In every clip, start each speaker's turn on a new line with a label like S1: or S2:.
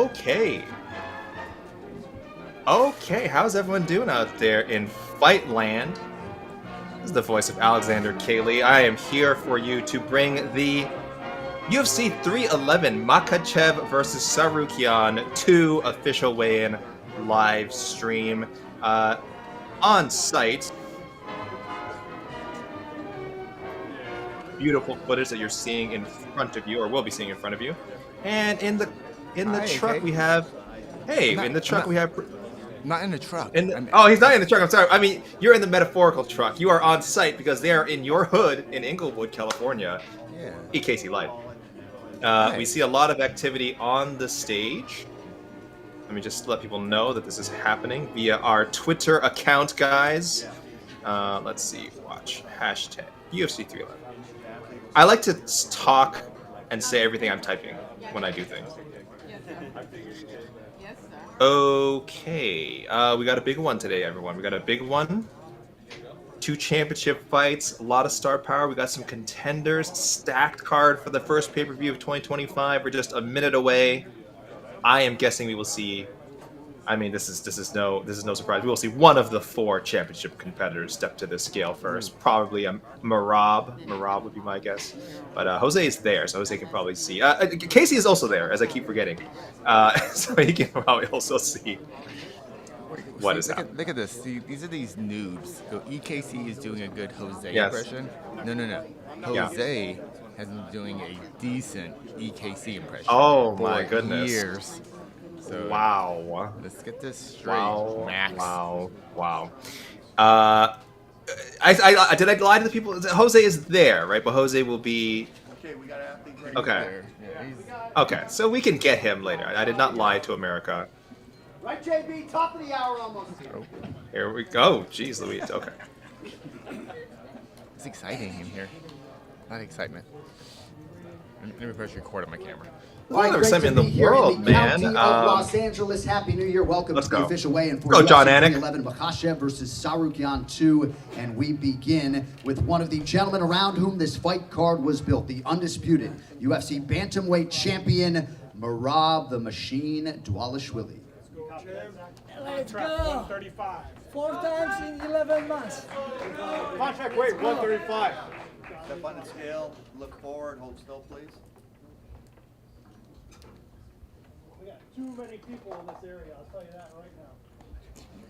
S1: Okay. Okay, how's everyone doing out there in Fightland? This is the voice of Alexander Kaylee. I am here for you to bring the UFC 311 Makhachev versus Tsarukyan 2 official weigh-in live stream on site. Beautiful footage that you're seeing in front of you, or will be seeing in front of you. And in the truck we have. Hey, in the truck we have.
S2: Not in the truck.
S1: Oh, he's not in the truck. I'm sorry. I mean, you're in the metaphorical truck. You are on site because they are in your hood in Inglewood, California.
S2: Yeah.
S1: EKC Live. We see a lot of activity on the stage. Let me just let people know that this is happening via our Twitter account, guys. Let's see. Watch. Hashtag UFC 311. I like to talk and say everything I'm typing when I do things. Okay, we got a big one today, everyone. We got a big one. 2 championship fights, a lot of star power. We got some contenders, stacked card for the first pay-per-view of 2025. We're just a minute away. I am guessing we will see. I mean, this is no surprise. We will see one of the 4 championship competitors step to this scale first. Probably a Merab. Merab would be my guess. But Jose is there, so Jose can probably see. Casey is also there, as I keep forgetting. So he can probably also see what is happening.
S2: Look at this. See, these are these noobs. So EKC is doing a good Jose
S1: Yes.
S2: impression. No. Jose has been doing a decent EKC impression.
S1: Oh
S2: for
S1: my goodness.
S2: Years. So
S1: Wow.
S2: let's get this straight, Max.
S1: Wow. Did I lie to the people? Jose is there, right? But Jose will be.
S3: Okay, we got athletes right
S1: Okay.
S2: Yeah,
S1: Okay, so we can get him later. I did not lie to America.
S3: Right, JB, top of the hour almost.
S1: Here we go. Jeez Louise. Okay.
S2: It's exciting in here. Not excitement. Let me press record on my camera.
S1: All right, great to be here in the
S3: county of Los Angeles. Happy New Year. Welcome to the official weigh-in for
S1: Go, John
S3: UFC
S1: Anik.
S3: 311 Makhachev versus Tsarukyan 2. And we begin with one of the gentlemen around whom this fight card was built, the undisputed UFC bantamweight champion, Merab the Machine Dvalishvili.
S4: Let's go. 135. 4 times in 11 months.
S5: Contract weight 135.
S3: Step on the scale, look forward, hold still, please.
S4: We got too many people in this area, I'll tell you that right now.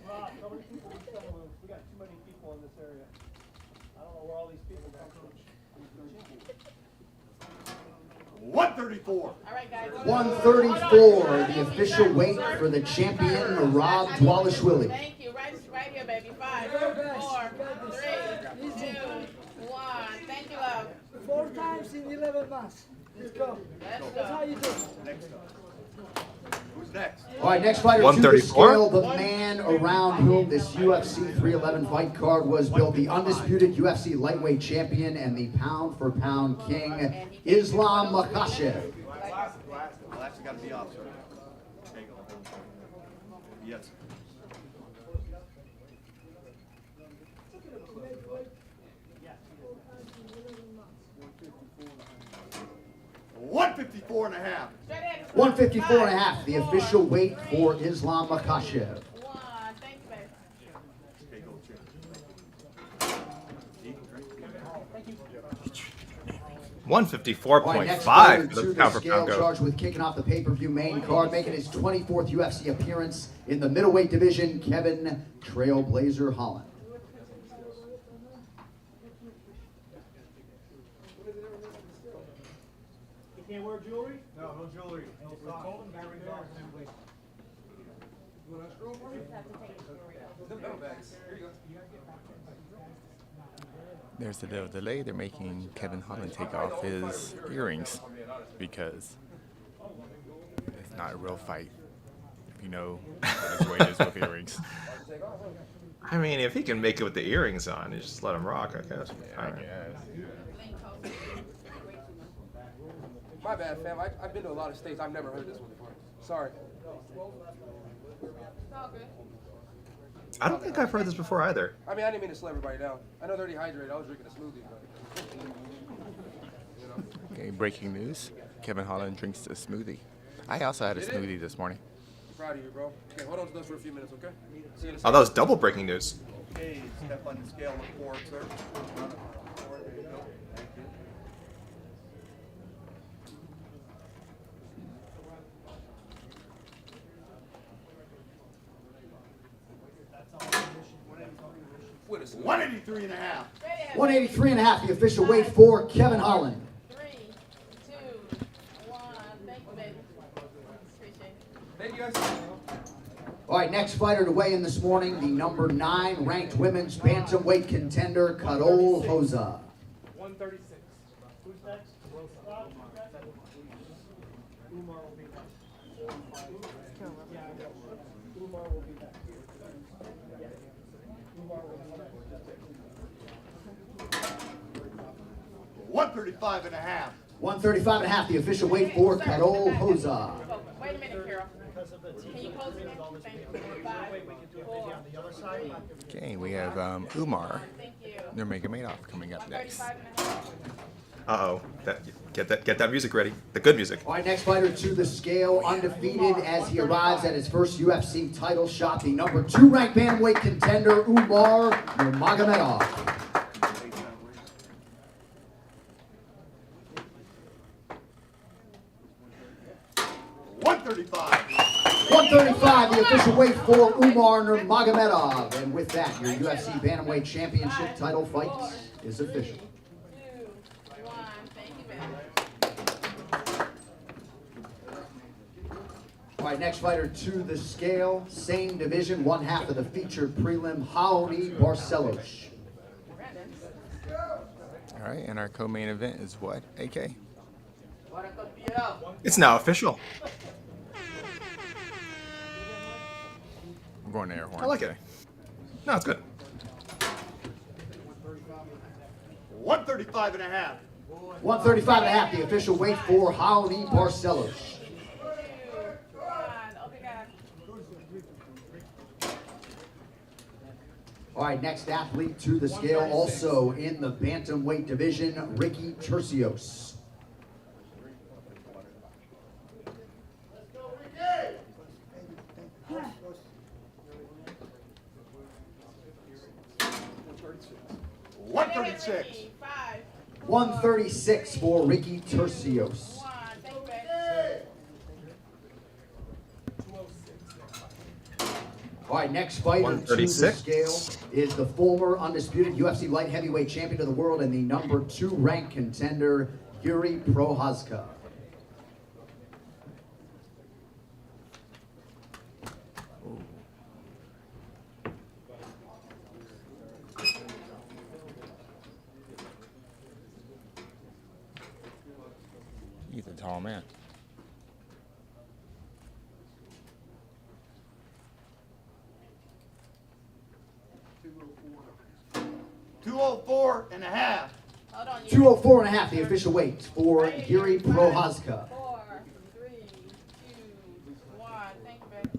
S4: Rob, so many people in this room. We got too many people in this area. I don't know where all these people come from.
S5: 134.
S6: All right, guys.
S3: 134, the official weight for the champion, Merab Dvalishvili.
S6: Thank you. Right here, baby. 5, 4, 3, 2, 1. Thank you, love.
S4: 4 times in 11 months. Let's go. That's how you do it.
S5: Next up. Who's next?
S3: All right, next fighter to the
S1: 134.
S3: scale, the man around whom this UFC 311 fight card was built, the undisputed UFC lightweight champion and the pound-for-pound king, Islam Makhachev.
S5: Last got to be off, sir. Yes. $154 and a half.
S3: 154 and a half, the official weight for Islam Makhachev.
S6: 1. Thank you, baby.
S1: 154.5 for
S3: to
S1: the
S3: the
S1: pound for
S3: scale,
S1: pound go.
S3: charged with kicking off the pay-per-view main card, making his 24th UFC appearance in the middleweight division, Kevin Trailblazer Holland.
S4: You can't wear jewelry?
S5: No, no jewelry. No stock.
S2: There's a little delay. They're making Kevin Holland take off his earrings because it's not a real fight. If you know what his weight is with earrings.
S1: I mean, if he can make it with the earrings on, you just let him rock, I guess.
S2: I
S1: All right.
S2: guess.
S7: My bad, fam. I've been to a lot of states. I've never heard this one before. Sorry.
S1: I don't think I've heard this before either.
S7: I mean, I didn't mean to slow everybody down. I know they're dehydrated. I was drinking a smoothie, but you know.
S2: Okay, breaking news. Kevin Holland drinks a smoothie. I also had a smoothie this morning.
S7: I'm proud of you, bro. Okay, hold on to those for a few minutes, okay? See you in a
S1: Oh,
S7: second.
S1: that was double breaking news.
S5: Okay, step on the scale, look forward, sir. Forward, there you go. Thank you.
S7: Wait a second.
S5: 183 and a half.
S3: 183 and a half, the official weight for Kevin Holland.
S6: 3, 2, 1. Thank you, baby. Appreciate it.
S7: Thank you, guys.
S3: All right, next fighter to weigh in this morning, the number 9 ranked women's bantamweight contender, Karol Hoza.
S4: 136. Who's next? Rob, who's next? Umar will be next. Yeah, I know. Umar will be next. Yeah. Umar will be next.
S5: 135 and a half.
S3: 135 and a half, the official weight for Karol Hoza.
S6: Wait a minute, Carol.
S4: Because of the
S6: Can you close your name? Thank you.
S4: wait, we can do a video on the other side.
S2: Okay, we have Umar
S6: Thank you.
S2: Nurmagomedov coming up next.
S6: 135 and a half.
S1: Uh-oh. Get that music ready. The good music.
S3: All right, next fighter to the scale, undefeated as he arrives at his first UFC title shot, the number 2 ranked bantamweight contender, Umar Nurmagomedov. 135, the official weight for Umar Nurmagomedov. And with that, your UFC Bantamweight Championship title fight is official.
S6: 2, 1. Thank you, baby.
S3: All right, next fighter to the scale, same division, one half of the featured prelim, Raoni Barcelos.
S2: All right, and our co-main event is what, AK?
S1: It's now official.
S2: I'm going to air horn.
S1: I like it.
S2: today.
S1: No, it's good.
S5: 135 and a half.
S3: 135 and a half, the official weight for Raoni Barcelos.
S6: 2, 1. Okay, guys.
S3: All right, next athlete to the scale, also in the bantamweight division, Ricky Tercios.
S5: One 136.
S6: 5,
S3: 136 for Ricky Tercios.
S6: 1. Thank you, baby.
S3: All right, next fighter to the
S1: 136.
S3: scale is the former undisputed UFC light heavyweight champion of the world and the number 2 ranked contender, Jiri Prochazka.
S2: He's a tall man.
S5: $204 and a half.
S6: Hold on.
S3: 204 and a half, the official weight for Jiri Prochazka.
S6: 4, 3, 2, 1. Thank you, baby.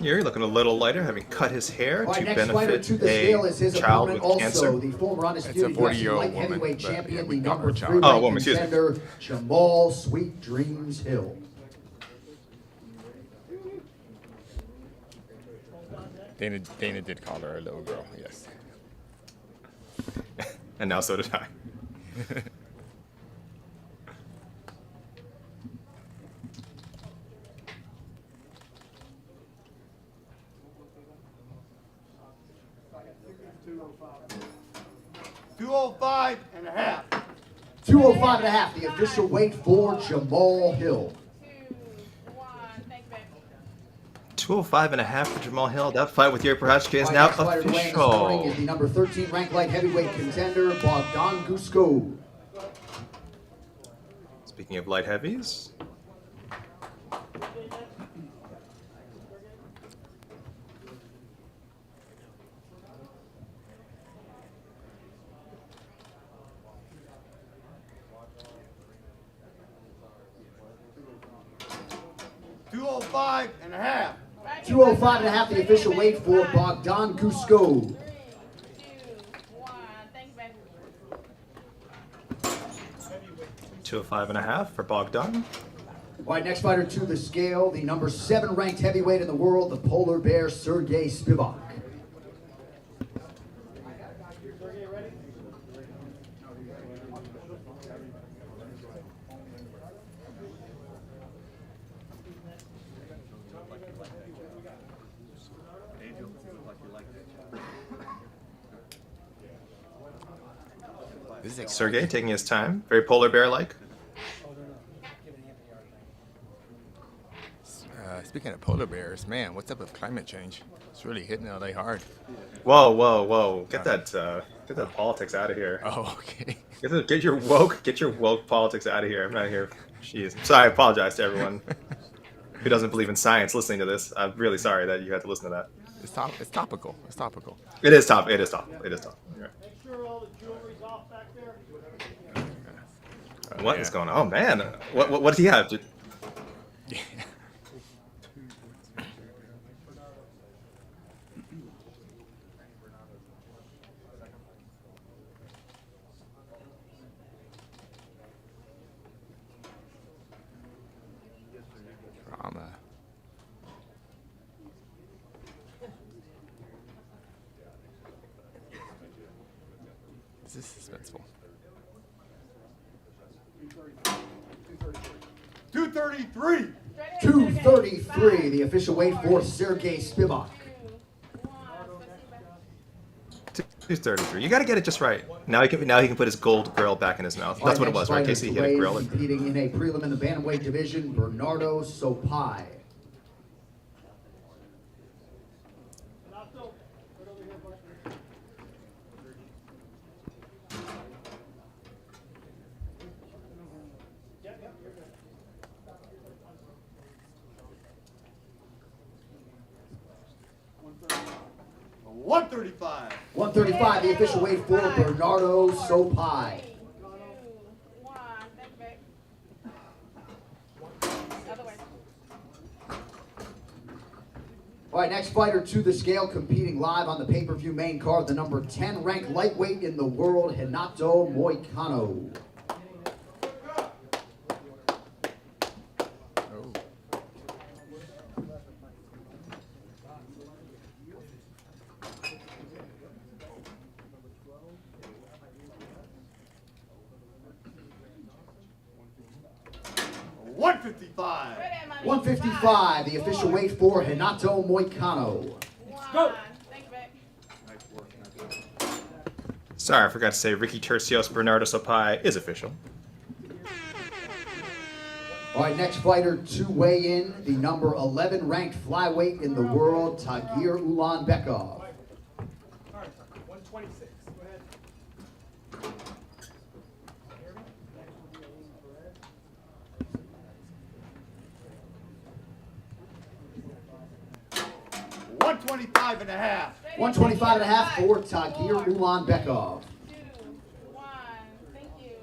S1: You're looking a little lighter, having cut his hair
S3: All right,
S1: to
S3: next fighter
S1: benefit
S3: to the scale is his
S1: a child
S3: opponent,
S1: with
S3: also
S1: cancer.
S3: the former undisputed
S2: It's a
S3: UFC
S2: 40-year-old
S3: light
S2: woman,
S3: heavyweight
S2: but, yeah,
S3: champion,
S2: we
S3: the
S2: got
S3: number
S2: her
S3: 3
S2: child.
S1: Oh,
S3: ranked
S1: woman, excuse me.
S3: contender, Jamal Sweet Dreams Hill.
S2: Dana did call her a little girl, yes.
S1: And now so did I.
S5: $205 and a half.
S3: 205 and a half, the official weight for Jamal Hill.
S6: 2, 1. Thank you, baby.
S1: 205 and a half for Jamal Hill. That fight with Jiri Prochazka is
S3: All right,
S1: now
S3: next fighter to weigh in this morning is
S1: official.
S3: the number 13 ranked light heavyweight contender, Bogdan Guskov.
S1: Speaking of light heavies,
S5: $205 and a half.
S3: 205 and a half, the official weight for Bogdan Guskov.
S6: 3, 2, 1. Thank you, baby.
S1: 205.5 for Bogdan.
S3: All right, next fighter to the scale, the number 7 ranked heavyweight in the world, the polar bear Serghei Spivac.
S2: This is
S1: Serghei taking his time, very polar bear-like.
S2: Speaking of polar bears, man, what's up with climate change? It's really hitting LA hard.
S1: Whoa, whoa, whoa! Get that politics out of here.
S2: Oh, okay.
S1: Get your woke politics out of here. I'm not here. Jeez. Sorry, I apologize to everyone who doesn't believe in science listening to this. I'm really sorry that you had to listen to that.
S2: It's topical. It's topical.
S1: It is top. It is top. It is top. You're right.
S4: Make sure all the jewelry's off back there.
S1: What is going on? Oh man, what does he have?
S2: Yeah. Drama. This is suspenseful.
S5: 233.
S3: 233, the official weight for Serghei Spivac.
S1: 233. You got to get it just right. Now he can put his gold grill back in his mouth. That's what it was, right? Casey, he hit a grill.
S3: Competing in a prelim in the bantamweight division, Renato Sopai.
S4: Renato, right over here, bud.
S5: 135.
S3: 135, the official weight for Bernardo Sopai.
S6: 2, 1. Thank you, babe. Other way.
S3: All right, next fighter to the scale, competing live on the pay-per-view main card, the number 10 ranked lightweight in the world, Renato Moicano.
S2: Oh.
S5: $155.
S3: 155, the official weight for Renato Moicano.
S6: 1. Thank you, babe.
S5: Nice work.
S1: Sorry, I forgot to say Ricky Tercios Bernardo Sopai is official.
S3: All right, next fighter to weigh in, the number 11 ranked flyweight in the world, Tagir Ulanbekov.
S4: All right, 126. Go ahead.
S5: 125 and a half.
S3: 125 and a half for Tagir Ulanbekov.
S6: 2, 1. Thank you.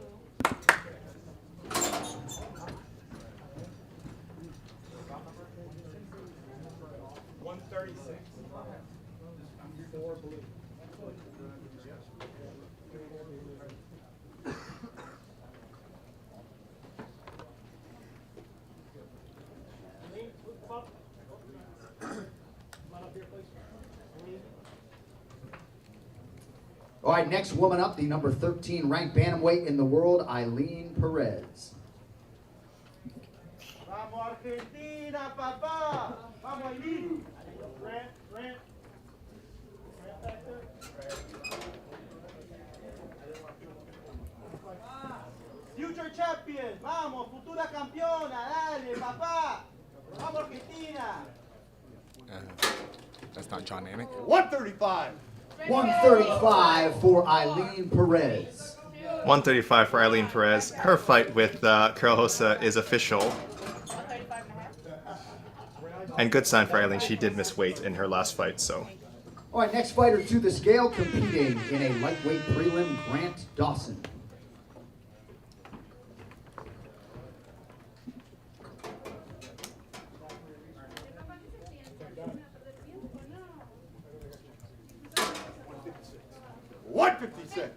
S3: All right, next woman up, the number 13 ranked bantamweight in the world, Eileen Perez.
S4: Vamos Argentina, papá. Vamos Eileen. Grant. Grant back there. Future champion. Vamos, futura campeona. Dale, papá. Vamos Argentina.
S2: That's not John Anik.
S5: 135.
S3: 135 for Eileen Perez.
S1: 135 for Eileen Perez. Her fight with Carol Hosa is official.
S6: 135 and a half.
S1: And good sign for Eileen. She did miss weight in her last fight, so.
S3: All right, next fighter to the scale, competing in a lightweight prelim, Grant Dawson.
S5: $156.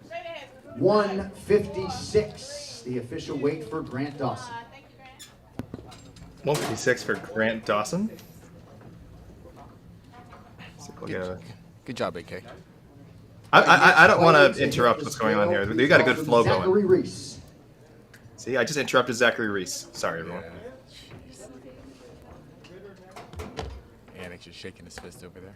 S3: 156, the official weight for Grant Dawson.
S6: Thank you, Grant.
S1: 156 for Grant Dawson. We'll get a-
S2: Good job, AK.
S1: I don't want to interrupt what's going on here. You got a good flow
S3: Zachary
S1: going.
S3: Reese.
S1: See, I just interrupted Zachary Reese. Sorry, everyone.
S2: Annex is shaking his fist over there.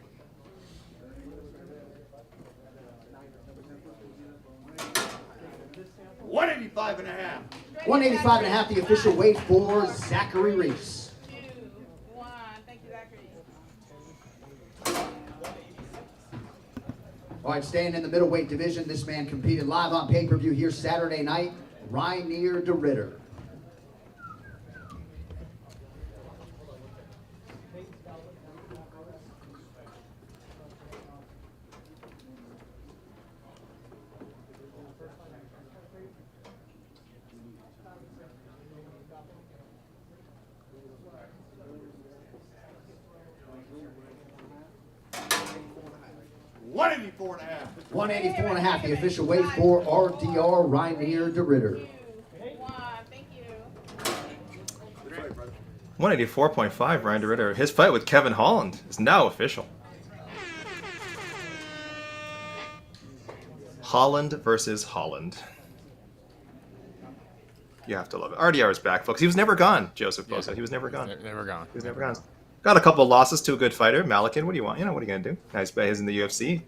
S5: $185 and a half.
S3: 185 and a half, the official weight for Zachary Reese.
S6: 2, 1. Thank you, Zachary.
S3: All right, staying in the middleweight division, this man competed live on pay-per-view here Saturday night, Reinier de Ritter.
S5: $184 and a half.
S3: 184 and a half, the official weight for RDR Reinier de Ritter.
S6: 2, 1. Thank you.
S1: 184.5, Ryan DeRitter. His fight with Kevin Holland is now official. Holland versus Holland. You have to love it. RDR is back, folks. He was never gone, Joseph Bosa. He was never gone.
S2: Never gone.
S1: He was never gone. Got a couple of losses to a good fighter. Malakin, what do you want? You know, what are you going to do? Nice bet is in the UFC.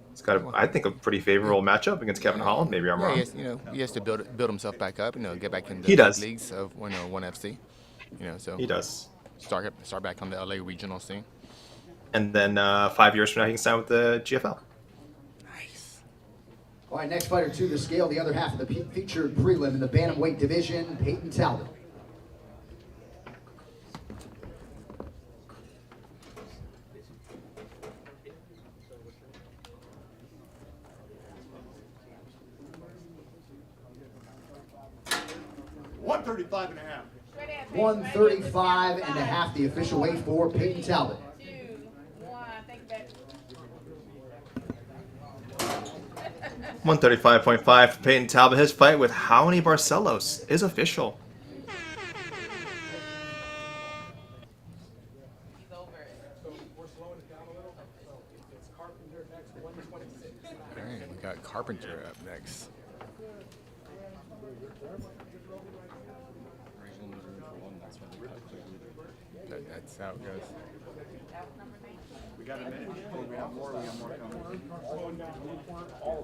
S1: He's got, I think, a pretty favorable matchup against Kevin Holland. Maybe I'm wrong.
S2: He has to build himself back up. Get back in the
S1: He does.
S2: leagues of ONE FC. So
S1: He does.
S2: Start back on the LA regional scene.
S1: And then 5 years from now, he can sign with the GFL.
S2: Nice.
S3: All right, next fighter to the scale, the other half of the featured prelim in the bantamweight division, Payton Talbott.
S5: $135 and a half.
S3: 135 and a half, the official weight for Payton Talbott.
S6: 2, 1. Thank you, baby.
S1: 135.5 for Payton Talbot. His fight with Raoni Barcelos is official.
S6: He's over it.
S2: All right, we got Carpenter up next. That's how it goes.
S5: We got a minute. We have more. We have more coming.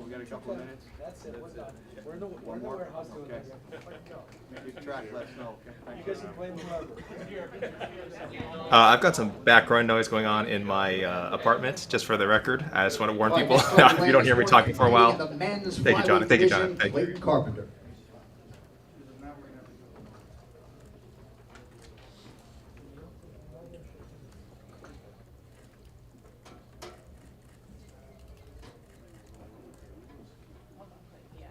S5: We got a couple of minutes. That's it. One more. Okay. Keep track. Let us know. Okay. You guys can claim whoever.
S1: I've got some background noise going on in my apartment, just for the record. I just want to warn people if you don't hear me talking for a while. Thank you, John. Thank you, John. Thank you.
S3: Clayton Carpenter.
S6: Yeah.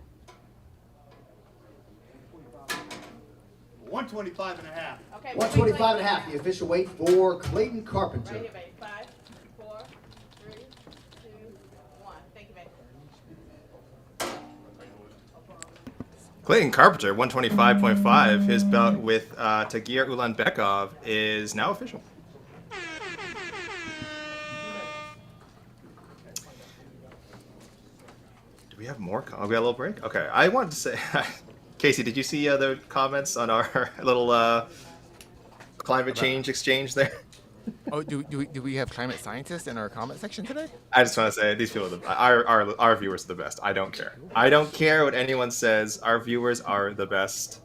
S5: 125 and a half.
S6: Okay.
S3: 125 and a half, the official weight for Clayton Carpenter.
S6: Right here, baby. 5, 4, 3, 2, 1. Thank you, baby.
S1: Clayton Carpenter, 125.5. His bout with Tagir Ulanbekov is now official. Do we have more? We got a little break? Okay. I wanted to say, Casey, did you see the comments on our little climate change exchange there?
S2: Oh, do we have climate scientists in our comment section today?
S1: I just want to say these people, our viewers are the best. I don't care. I don't care what anyone says. Our viewers are the best.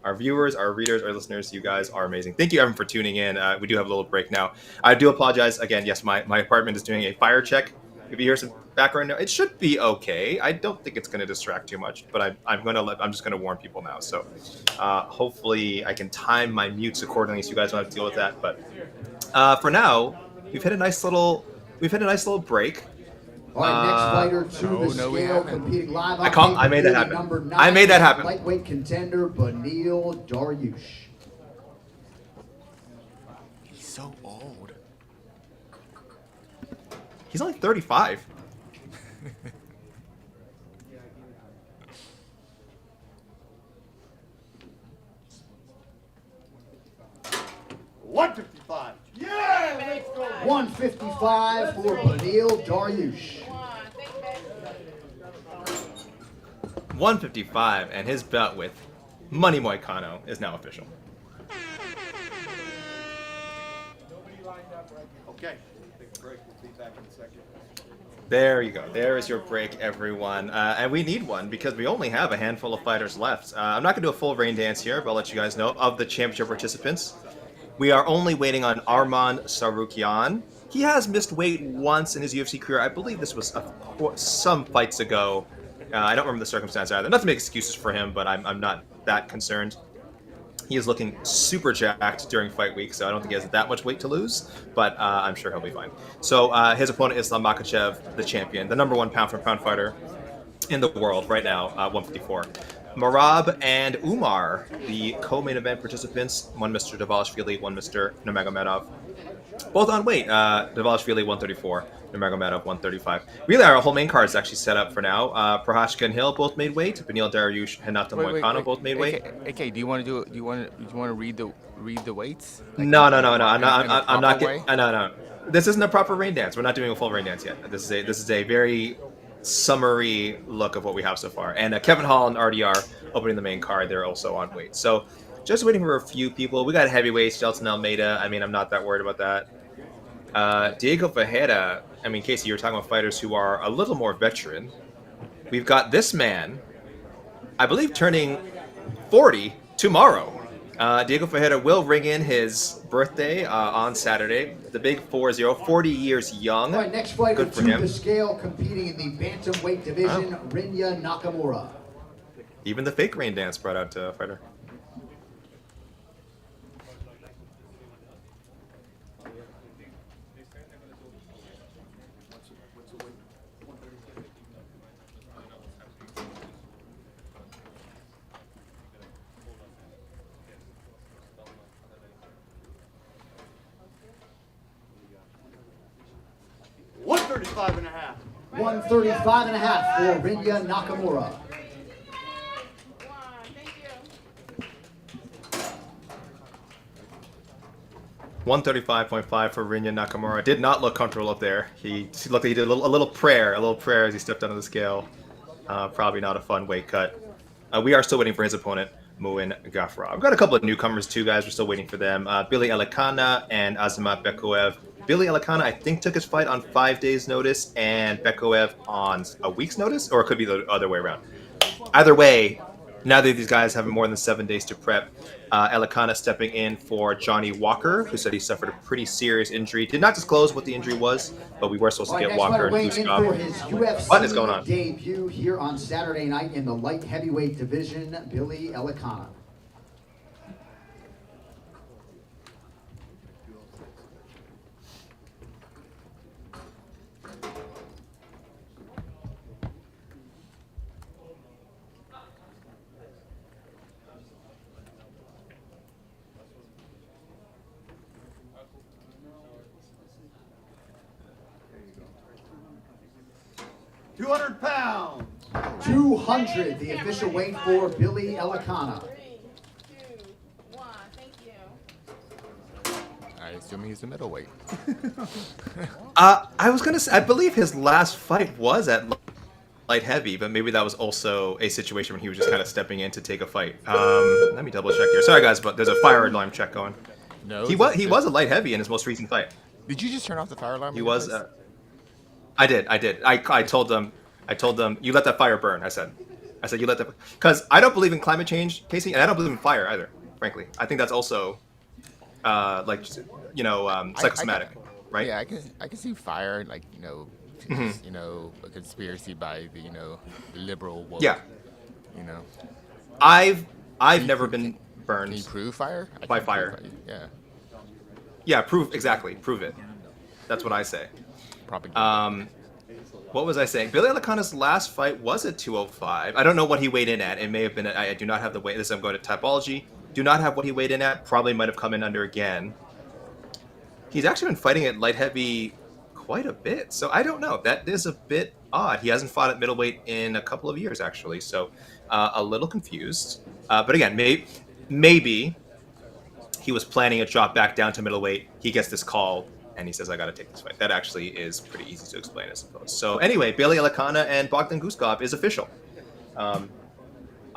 S1: Our viewers, our readers, our listeners, you guys are amazing. Thank you, everyone, for tuning in. We do have a little break now. I do apologize again. Yes, my apartment is doing a fire check. If you hear some background noise, it should be okay. I don't think it's going to distract too much, but I'm just going to warn people now. So hopefully I can time my mutes accordingly, so you guys don't have to deal with that. But for now, we've hit a nice little break.
S3: All right, next fighter to the
S2: we
S3: scale,
S2: haven't.
S3: competing live
S1: I
S3: on
S1: made that happen.
S3: number 9,
S1: I made that happen.
S3: Lightweight contender Beneil Dariush.
S2: He's so old.
S1: He's only 35.
S5: 155.
S4: Yeah, let's go.
S3: 155 for Beneil Dariush.
S1: 155, and his bout with Money Moicano is now official.
S5: Okay. Take a break. We'll be back in a second.
S1: There you go. There is your break, everyone. And we need one because we only have a handful of fighters left. I'm not going to do a full rain dance here, but I'll let you guys know. Of the championship participants, we are only waiting on Arman Tsarukyan. He has missed weight once in his UFC career. I believe this was some fights ago. I don't remember the circumstance either. Not to make excuses for him, but I'm not that concerned. He is looking super jacked during fight week, so I don't think he has that much weight to lose, but I'm sure he'll be fine. So his opponent is Makhachev, the champion, the #1 pound-for-pound fighter in the world right now, 154. Merab and Umar, the co-main event participants, one Mr. Dvalishvili, one Mr. Nurmagomedov. Both on weight. Dvalishvili 134, Nurmagomedov 135. Really, our whole main card is actually set up for now. Prochazka and Hill both made weight. Beneil, Dariush, Renato, Moicano both made weight.
S2: Okay, do you want to do it? Do you want to read the weights? Like,
S1: No. I'm not.
S2: way?
S1: No. This isn't a proper rain dance. We're not doing a full rain dance yet. This is a very summary look of what we have so far. And Kevin Hall and RDR opening the main card. They're also on weight. So just waiting for a few people. We got heavyweights, Jailton, Almeida. I mean, I'm not that worried about that. Diego Ferreira. I mean, Casey, you were talking about fighters who are a little more veteran. We've got this man, I believe, turning 40 tomorrow. Diego Ferreira will ring in his birthday on Saturday. The big 40, 40 years young.
S3: All right, next fighter
S1: Good for
S3: to
S1: him.
S3: the scale, competing in the bantamweight division, Reinier Nakamura.
S1: Even the fake rain dance brought out a fighter.
S5: $135 and a half.
S3: 135 and a half for Reinier Nakamura.
S1: 135.5 for Reinier Nakamura. Did not look comfortable up there. He looked like he did a little prayer as he stepped onto the scale. Probably not a fun weight cut. We are still waiting for his opponent, Muin Gafurov. We've got a couple of newcomers too, guys. We're still waiting for them. Billy Elekana and Azamat Bekoev. Billy Elekana, I think, took his fight on 5 days' notice, and Bekoev on a week's notice, or it could be the other way around. Either way, neither of these guys have more than 7 days to prep. Elekana stepping in for Johnny Walker, who said he suffered a pretty serious injury. Did not disclose what the injury was, but we were supposed to get Walker and Guskov. What is going on?
S3: Debut here on Saturday night in the light heavyweight division, Billy Elekana.
S5: £200.
S3: 200, the official weight for Billy Elekana.
S6: 3, 2, 1. Thank you.
S2: I assume he's the middleweight.
S1: I was gonna say, I believe his last fight was at light heavy, but maybe that was also a situation when he was just kind of stepping in to take a fight. Let me double check here. Sorry guys, but there's a fire alarm check going.
S2: No.
S1: He was a light heavy in his most recent fight.
S2: Did you just turn off the fire alarm?
S1: He was. I did. I told them. You let that fire burn. I said you let that, because I don't believe in climate change, Casey, and I don't believe in fire either. Frankly, I think that's also psychosomatic, right?
S2: Yeah, I can see fire, like, a conspiracy by the liberal woke.
S1: Yeah. I've never been burned.
S2: Can you prove fire? I
S1: By
S2: can't
S1: fire.
S2: prove Yeah.
S1: Yeah, prove it. That's what I say.
S2: Propaganda.
S1: What was I saying? Billy Elekana's last fight was at 205. I don't know what he weighed in at. It may have been. I do not have the weight. This I'm going to typology. Do not have what he weighed in at. Probably might have come in under again. He's actually been fighting at light heavy quite a bit. So I don't know. That is a bit odd. He hasn't fought at middleweight in a couple of years actually. So a little confused. But again, maybe he was planning a drop back down to middleweight. He gets this call, and he says, I got to take this fight. That actually is pretty easy to explain, I suppose. So anyway, Bailey Elekana and Bogdan Guskov is official. I'm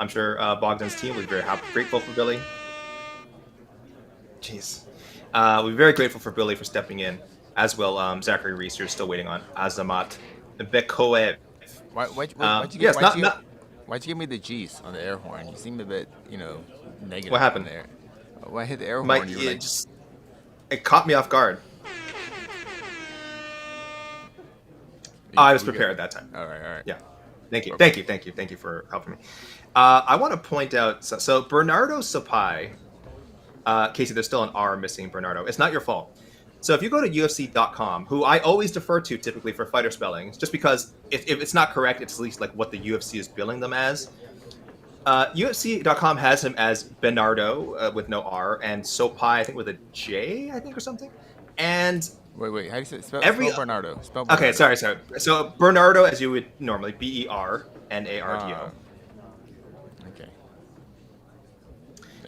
S1: sure Bogdan's team will be very grateful for Billy. Jeez. We're very grateful for Billy for stepping in, as will Zachary Reese, who's still waiting on Azamat Bekoev.
S2: Why'd you give me the G's on the air horn? You seem a bit, negative.
S1: What happened
S2: there? When I hit the air horn, you were
S1: it caught me off guard. I was prepared at that time.
S2: All right.
S1: Yeah. Thank you for helping me. I want to point out, so Bernardo Sopai, Casey, there's still an R missing Bernardo. It's not your fault. So if you go to UFC.com, who I always defer to typically for fighter spelling, just because if it's not correct, it's at least like what the UFC is billing them as. UFC.com has him as Bernardo with no R, and Sopai, I think with a J, I think, or something. And
S2: wait, how do you say spell Bernardo? Spell
S1: Bernardo. Okay, sorry. So Bernardo, as you would normally, Bernardo.
S2: Okay.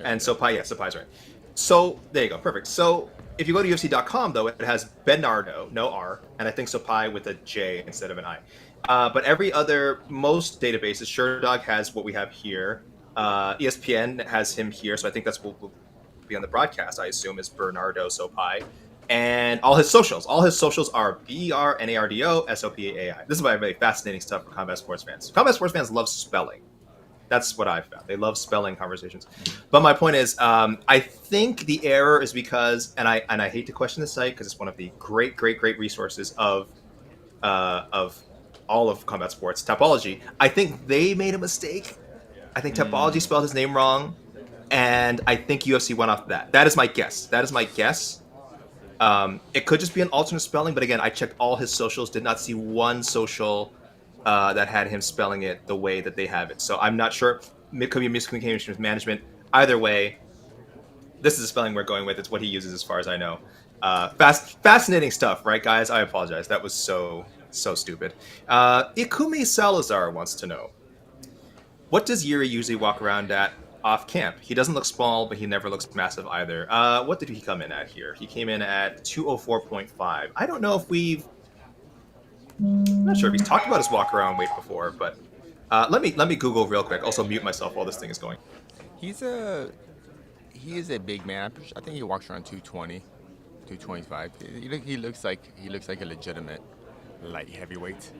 S1: And Sopai, Sopai's right. So there you go, perfect. So if you go to UFC.com, though, it has Bernardo, no R, and I think Sopai with a J instead of an I. But most databases, SureDog has what we have here. ESPN has him here, so I think that's what will be on the broadcast, I assume, is Bernardo Sopai. And all his socials are BERNARDO SOPAI. This is why very fascinating stuff for combat sports fans. Combat sports fans love spelling. That's what I've found. They love spelling conversations. But my point is, I think the error is because, and I hate to question the site because it's one of the great resources of all of combat sports, Topology. I think they made a mistake. I think Topology spelled his name wrong, and I think UFC went off that. That is my guess. It could just be an alternate spelling, but again, I checked all his socials, did not see one social that had him spelling it the way that they have it. So I'm not sure. It could be a miscommunication with management. Either way, this is the spelling we're going with. It's what he uses as far as I know. Fascinating stuff, right, guys? I apologize. That was so stupid. Ikumi Salazar wants to know, what does Jiri usually walk around at off camp? He doesn't look small, but he never looks massive either. What did he come in at here? He came in at 204.5. I don't know if I'm not sure if he's talked about his walk around weight before, but let me Google real quick. Also mute myself while this thing is going.
S2: He is a big man. I think he walks around 220, 225. He looks like a legitimate light heavyweight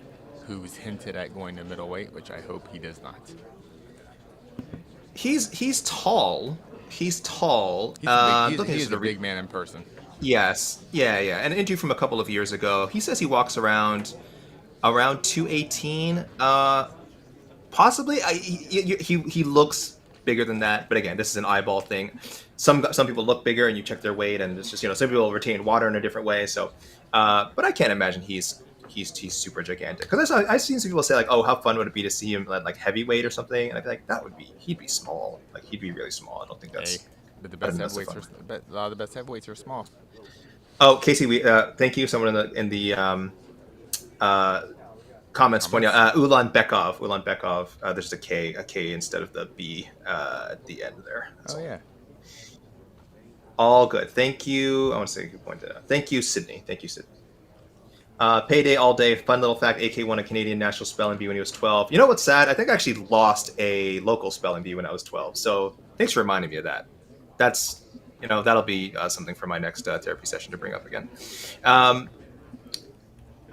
S2: who's hinted at going to middleweight, which I hope he does not.
S1: He's tall. He's tall.
S2: He's a big man in person.
S1: Yes. Yeah. An interview from a couple of years ago. He says he walks around 218. Possibly. He looks bigger than that. But again, this is an eyeball thing. Some people look bigger, and you check their weight, and it's just some people retain water in a different way. So, but I can't imagine he's super gigantic. Because I've seen some people say like, oh, how fun would it be to see him at like heavyweight or something? And I'd be like, he'd be small. Like he'd be really small. I don't think that's.
S2: But the best heavyweights a lot of the best heavyweights are small.
S1: Oh, Casey, we thank you. Someone in the comments pointing out Ulan Bekov. There's a K instead of the B at the end there. That's
S2: yeah.
S1: All good. Thank you. I want to say you pointed out. Thank you, Sydney. Payday all day. Fun little fact: AK won a Canadian national spelling bee when he was 12. You know what's sad? I think I actually lost a local spelling bee when I was 12. So thanks for reminding me of that. That's that'll be something for my next therapy session to bring up again. I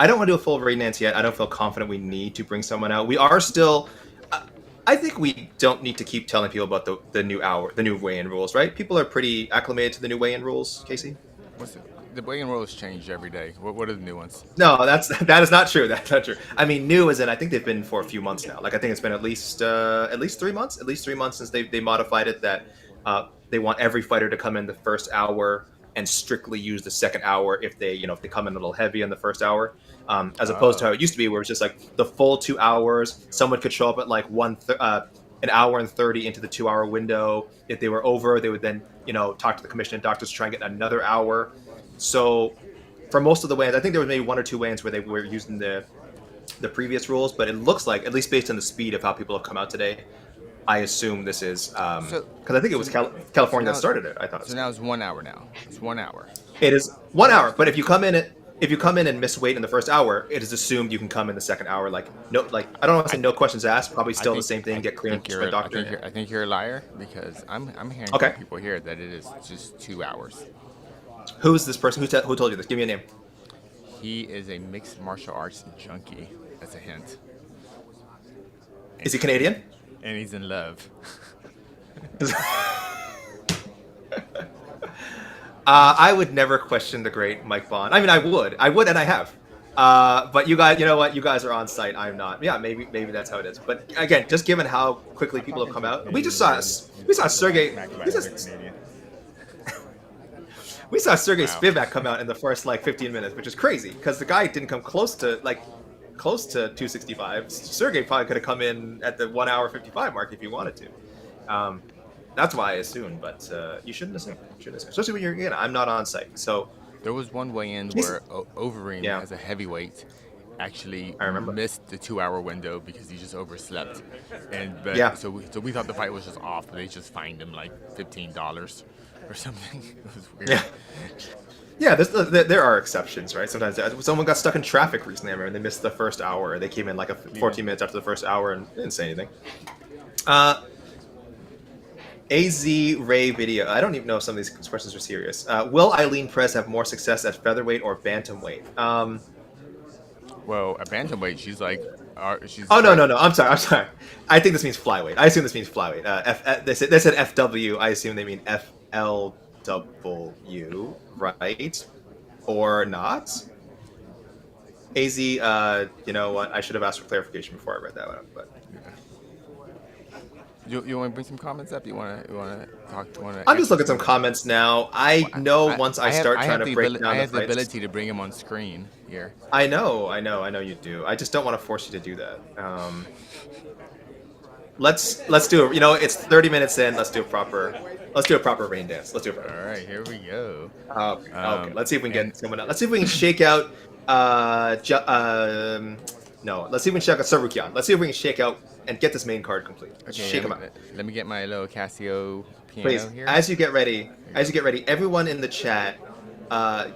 S1: don't want to do a full Reinier yet. I don't feel confident we need to bring someone out. We are still. I think we don't need to keep telling people about the new weigh-in rules, right? People are pretty acclimated to the new weigh-in rules. Casey,
S2: the weigh-in rules change every day. What are the new ones?
S1: No, that is not true. That's not true. I mean, new as in I think they've been for a few months now. Like I think it's been at least 3 months. At least 3 months since they modified it that they want every fighter to come in the first hour and strictly use the second hour if they come in a little heavy in the first hour, as opposed to how it used to be where it's just like the full 2 hours. Someone could show up at like an hour and 30 into the 2 hour window. If they were over, they would then talk to the commission and doctors to try and get another hour. So for most of the weigh-ins, I think there was maybe 1 or 2 weigh-ins where they were using the previous rules, but it looks like, at least based on the speed of how people have come out today, I assume this is because
S2: So-
S1: I think it was California
S2: now-
S1: that started it. I thought
S2: So now it's 1 hour now. It's 1 hour.
S1: it is 1 hour. But if you come in and miss weight in the first hour, it is assumed you can come in the second hour. Like I don't want to say no questions asked. Probably still the same thing. Get cleared by doctor.
S2: I think you're a liar because I'm hearing
S1: Okay.
S2: from people here that it is just 2 hours.
S1: Who's this person? Who told you this? Give me a name.
S2: He is a mixed martial arts junkie. That's a hint.
S1: Is he Canadian?
S2: And he's in love.
S1: I would never question the great Mike Bond. I mean, I would, and I have. But you guys, you know what? You guys are on site. I'm not. Yeah, maybe that's how it is. But again, just given how quickly people have come out, we saw Serghei. We saw Serghei Spivac come out in the first 15 minutes, which is crazy because the guy didn't come close to 265. Serghei probably could have come in at the 1 hour 55 mark if he wanted to. That's why I assumed, but you shouldn't assume. Especially when you're I'm not on site. So
S2: there was one weigh-in where Overeem, as a heavyweight, actually missed the 2 hour window because he just overslept. So we thought the fight was just off, but they just fined him like $15 or something. It was weird.
S1: Yeah, there are exceptions, right? Sometimes someone got stuck in traffic recently, I remember, and they missed the first hour. They came in 14 minutes after the first hour and didn't say anything. AZ Ray video. I don't even know if some of these questions are serious. Will Eileen Perez have more success at featherweight or bantamweight?
S2: Well, at bantamweight, she's like... she's
S1: no. I'm sorry. I think this means flyweight. I assume this means flyweight. They said FW. I assume they mean FLW, right? Or not? AZ, you know what? I should have asked for clarification before I read that one up, but...
S2: You want to bring some comments up? You want to talk?
S1: I'm just looking at some comments now. I know once I start trying to break down
S2: I have
S1: the
S2: the ability to bring them on screen here.
S1: I know you do. I just don't want to force you to do that. Let's do it. It's 30 minutes in. Let's do a proper rain dance. Let's do it.
S2: All right, here we go.
S1: Okay. Let's see if we can get someone else. Let's see if we can shake out. No. Let's see if we can shake out Tsarukyan. Let's see if we can shake out and get this main card complete.
S2: Okay,
S1: shake him out.
S2: Let me get my little Casio piano
S1: Please,
S2: here.
S1: as you get ready, everyone in the chat,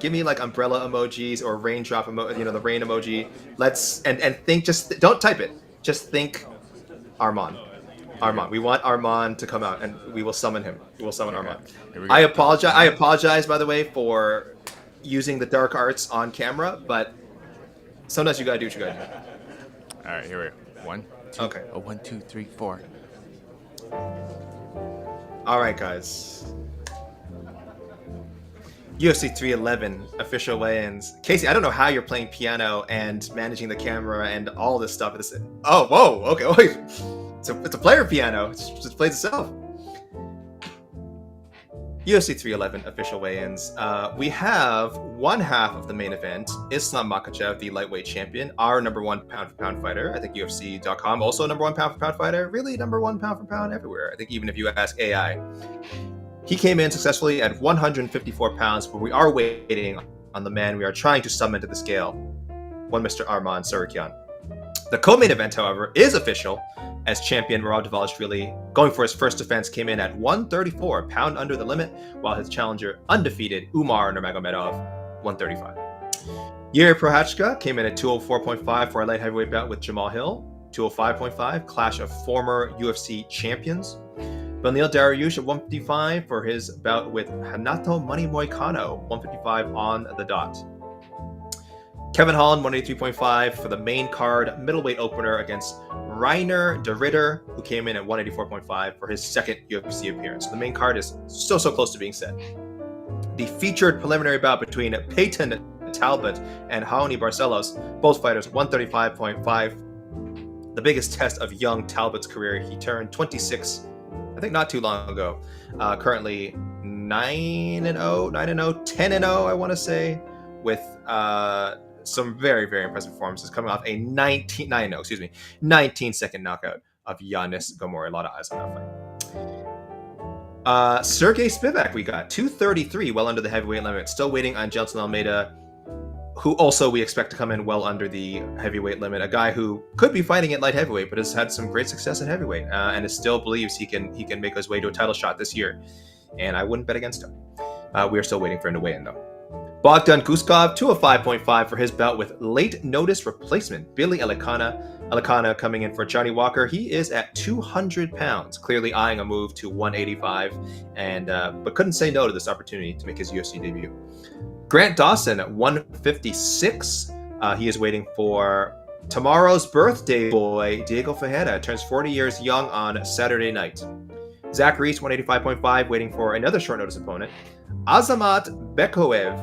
S1: give me umbrella emojis or raindrop emoji, the rain emoji. Let's and think. Just don't type it. Just think, Arman. We want Arman to come out, and we will summon him. We will summon Arman. I apologize, by the way, for using the dark arts on camera, but sometimes you gotta do what you gotta do.
S2: All right, here we go. 1, 2.
S1: Okay.
S2: 1, 2, 3, 4.
S1: All right, guys. UFC 311 official weigh-ins. Casey, I don't know how you're playing piano and managing the camera and all this stuff. Oh, whoa, okay, wait. It's a player piano. It just plays itself. UFC 311 official weigh-ins. We have one half of the main event, Islam Makhachev, the lightweight champion, our number one pound-for-pound fighter. I think UFC.com also number one pound-for-pound fighter. Really number one pound-for-pound everywhere. I think even if you ask AI. He came in successfully at 154 pounds, but we are waiting on the man we are trying to summon to the scale, one Mr. Arman Tsarukyan. The co-main event, however, is official, as champion Merab Dvalishvili, going for his first defense, came in at 134, a pound under the limit, while his challenger, undefeated Umar Nurmagomedov, 135. Jiri Prochazka came in at 204.5 for a light heavyweight bout with Jamahal, 205.5, clash of former UFC champions. Beneil Dariush at 155 for his bout with Renato Moicano, 155 on the dot. Kevin Holland, 183.5 for the main card middleweight opener against Reinier, who came in at 184.5 for his second UFC appearance. The main card is so close to being set. The featured preliminary bout between Payton, Talbott, and Raoni, Barcelos, both fighters 135.5. The biggest test of young Talbott's career. He turned 26, I think not too long ago. Currently 9-0, 10-0, I want to say, with some very, very impressive performances, coming off a 19-second knockout of Yanis Gomori. A lot of eyes on that fight. Serghei Spivac we got, 233, well under the heavyweight limit. Still waiting on Jailton Almeida, who also we expect to come in well under the heavyweight limit. A guy who could be fighting at light heavyweight, but has had some great success at heavyweight, and still believes he can make his way to a title shot this year. And I wouldn't bet against him. We are still waiting for him to weigh in, though. Bogdan Guskov, 205.5 for his bout with late notice replacement Billy Elekana. Elekana coming in for Johnny Walker. He is at 200 pounds, clearly eyeing a move to 185, and but couldn't say no to this opportunity to make his UFC debut. Grant Dawson at 156. He is waiting for tomorrow's birthday boy, Diego Ferreira. Turns 40 years young on Saturday night. Zachary, 185.5, waiting for another short notice opponent. Azamat Bekoev,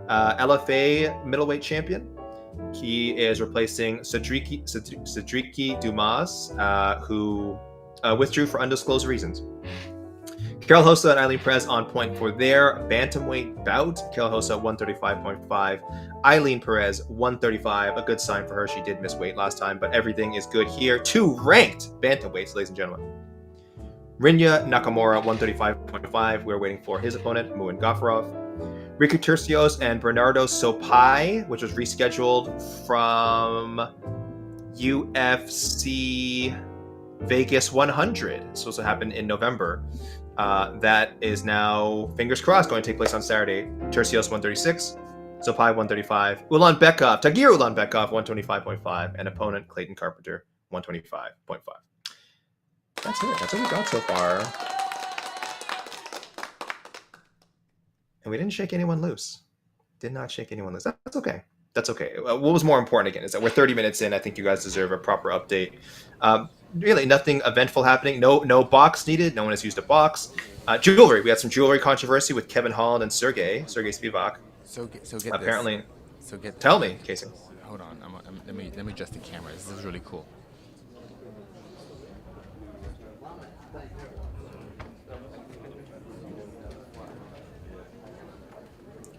S1: LFA middleweight champion. He is replacing Cedric Dumas, who withdrew for undisclosed reasons. Carol Hossa and Eileen Perez on point for their bantamweight bout. Carol Hossa 135.5, Eileen Perez 135. A good sign for her. She did miss weight last time, but everything is good here. 2 ranked bantamweights, ladies and gentlemen. Reinier Nakamura 135.5. We're waiting for his opponent, Muin Gafurov. Ricky Tercios and Bernardo Sopai, which was rescheduled from UFC Vegas 100. It's supposed to happen in November. That is now, fingers crossed, going to take place on Saturday. Tercios 136, Sopai 135, Tagir Ulanbekov 125.5, and opponent Clayton Carpenter 125.5. That's it. That's what we got so far. And we didn't shake anyone loose. Did not shake anyone loose. That's okay. That's okay. What was more important, again, is that we're 30 minutes in. I think you guys deserve a proper update. Really, nothing eventful happening. No box needed. No one has used a box. Jewelry. We had some jewelry controversy with Kevin Holland and Serghei Spivac.
S2: So get
S1: apparently.
S2: This. So get.
S1: Tell me, Casey.
S2: Hold on. Let me adjust the camera. This is really cool.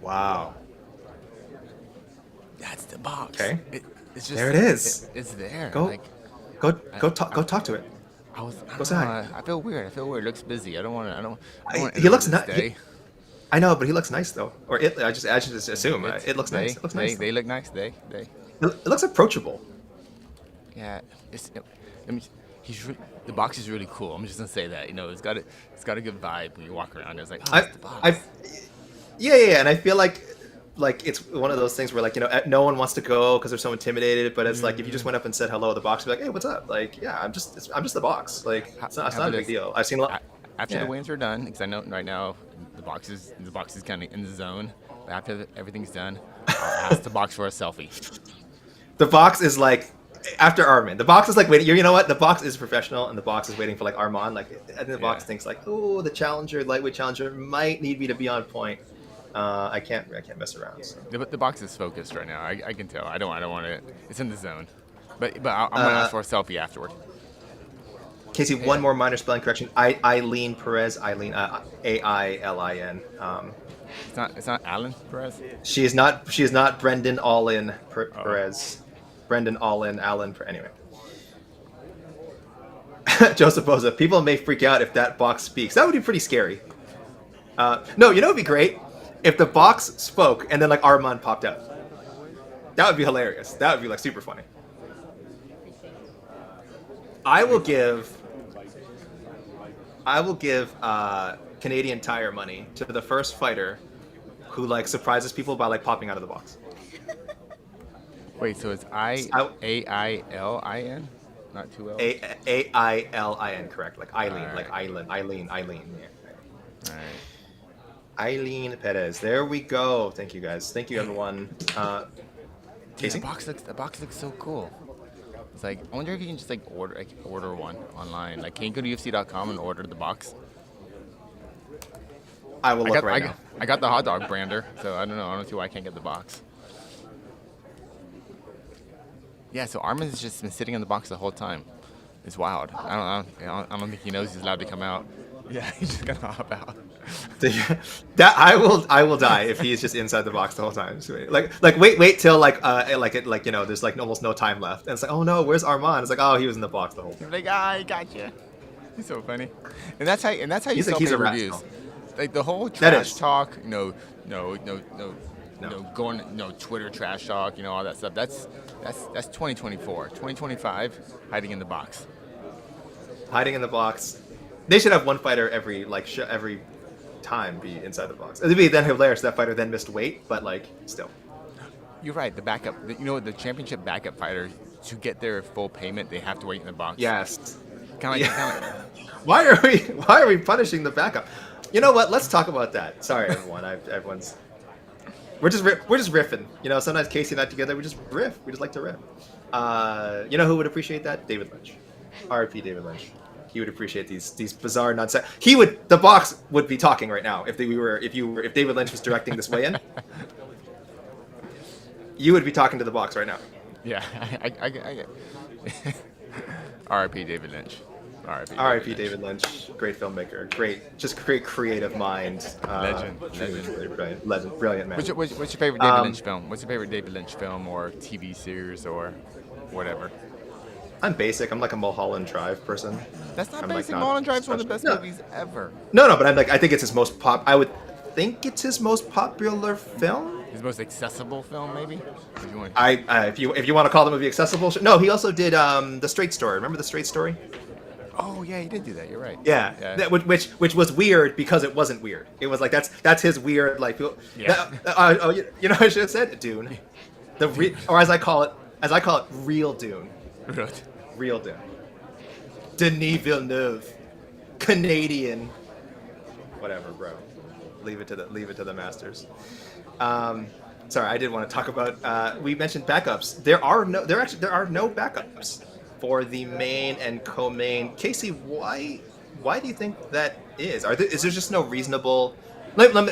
S1: Wow.
S2: That's the box.
S1: Okay.
S2: It's just
S1: there it is.
S2: It's there.
S1: Go talk to it.
S2: I feel weird. It looks busy. I don't want to.
S1: He looks nice. I know, but he looks nice though. Or I just assume it looks nice. It looks nice.
S2: They look nice.
S1: It looks approachable.
S2: Yeah. The box is really cool. I'm just gonna say that. You know, it's got a good vibe when you walk around. It's like, it's the box.
S1: Yeah, and I feel like it's one of those things where, like, you know, no one wants to go because they're so intimidated. But it's like if you just went up and said hello at the box, be like, hey, what's up? Like, yeah, I'm just the box. Like, it's not a big deal. I've seen a lot.
S2: After the weigh-ins are done, because I know right now the box is kind of in the zone. But after everything's done, I'll ask the box for a selfie.
S1: The box is like after Arman. The box is like waiting. You know what? The box is professional, and the box is waiting for like Arman. Like, and the box thinks like, oh, the lightweight challenger might need me to be on point. I can't mess around. So.
S2: The box is focused right now. I can tell. I don't want it. It's in the zone. But I'm gonna ask for a selfie afterward.
S1: Casey, one more minor spelling correction. Eileen Perez. Eileen, A-I-L-I-N.
S2: It's not Alan Perez.
S1: She is not Brendan All-In Perez. Brendan All-In Allen. Anyway. Joseph Boza. People may freak out if that box speaks. That would be pretty scary. No, you know, it'd be great if the box spoke and then like Arman popped out. That would be hilarious. That would be like super funny. I will give Canadian Tire money to the first fighter who like surprises people by like popping out of the box.
S2: Wait, so it's A-I-L-I-N, not 2 L's?
S1: A-I-L-I-N, correct? Like Eileen,
S2: right.
S1: like Eileen. Yeah.
S2: All right.
S1: Eileen Perez. There we go. Thank you guys. Thank you everyone. Casey?
S2: The box looks so cool. It's like, I wonder if you can just like order one online. Like, can you go to UFC.com and order the box?
S1: I will look right now.
S2: I got the hot dog brander, so I don't know. I don't see why I can't get the box. Yeah, so Arman's just been sitting in the box the whole time. It's wild. I don't think he knows he's allowed to come out. Yeah, he's just gonna hop out.
S1: That I will die if he's just inside the box the whole time. Wait till you know, there's like almost no time left, and it's like, oh no, where's Arman? It's like, oh, he was in the box the whole time.
S2: You're like, I gotcha. He's so funny, and that's how you sell
S1: he's a
S2: reviews.
S1: rascal.
S2: Like the whole trash talk, no going, Twitter trash talk, all that stuff. That's 2024. 2025, hiding in the box.
S1: Hiding in the box. They should have one fighter every every time be inside the box. It'd be then hilarious. That fighter then missed weight, but still.
S2: You're right. The backup, the championship backup fighter, to get their full payment, they have to wait in the box.
S1: Yes.
S2: Kind of like.
S1: Why are we punishing the backup? You know what? Let's talk about that. Sorry, everyone. We're just riffing. Sometimes Casey and I together we just riff. We just like to riff. Who would appreciate that? David Lynch. R.I.P. David Lynch. He would appreciate these bizarre nonsense. The box would be talking right now if David Lynch was directing this weigh-in. You would be talking to the box right now.
S2: Yeah, I R.I.P. David Lynch.
S1: R.I.P. David Lynch. Great filmmaker. Great creative mind.
S2: Legend.
S1: Brilliant man.
S2: What's your favorite David Lynch film? What's your favorite David Lynch film or TV series or whatever?
S1: I'm basic. I'm like a Mulholland Drive person.
S2: That's not
S1: I'm
S2: basic.
S1: not
S2: Mulholland Drive's one of the best
S1: special.
S2: movies ever.
S1: No, but I think it's his most I would think it's his most popular film.
S2: His most accessible film, maybe.
S1: If you want to call the movie accessible. No, he also did The Straight Story. Remember The Straight Story?
S2: Oh yeah, he did do that. You're right.
S1: Yeah. Which was weird because it wasn't weird. It was that's his weird
S2: Yeah.
S1: I should have said Dune, or as I call it, real Dune.
S2: Right.
S1: Real Dune. Denis Villeneuve, Canadian. Whatever, bro. Leave it to the masters. Sorry, I did want to talk about. We mentioned backups. There are no backups for the main and co-main. Casey, why do you think that is? Is there just no reasonable? Let me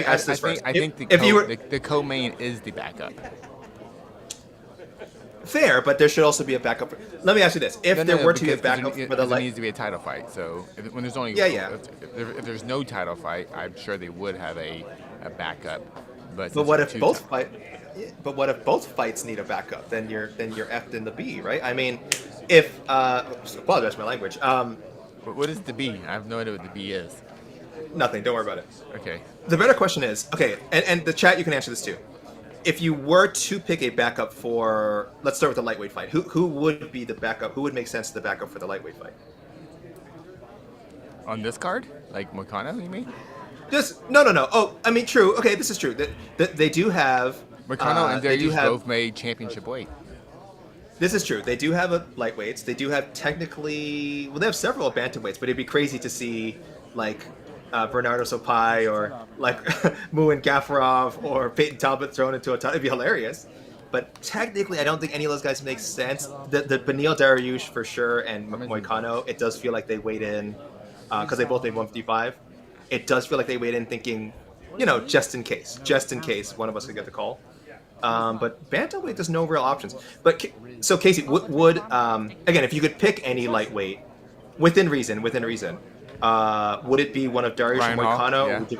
S1: ask this first.
S2: I think the co-main is the backup.
S1: Fair, but there should also be a backup. Let me ask you this: if there were to be a backup for the
S2: there needs to be a title fight. So when there's only if there's no title fight, I'm sure they would have a backup. But
S1: what if both fight? But what if both fights need a backup? Then you're effed in the B, right? I mean, if apologize for my language.
S2: What is the B? I have no idea what the B is.
S1: Nothing. Don't worry about it.
S2: Okay.
S1: The better question is, and the chat, you can answer this too. If you were to pick a backup for, let's start with the lightweight fight. Who would be the backup? Who would make sense to the backup for the lightweight fight?
S2: On this card, like Moicano, you mean?
S1: Just no. Oh, I mean, true. Okay, this is true. They do have.
S2: Moicano and Dariush both made championship weight.
S1: This is true. They do have lightweights. They do have they have several bantamweights, but it'd be crazy to see Bernardo Sopai or Muin Gafarov or Payton Talbott thrown into a title. It'd be hilarious. But technically, I don't think any of those guys make sense. The Beneil Dariush for sure and Moicano, it does feel like they weighed in because they both made 155. It does feel like they weighed in thinking, just in case one of us could get the call. But bantamweight, there's no real options. But so Casey, would again, if you could pick any lightweight within reason, would it be one of Dariush and Moicano?
S2: Yeah.
S1: Would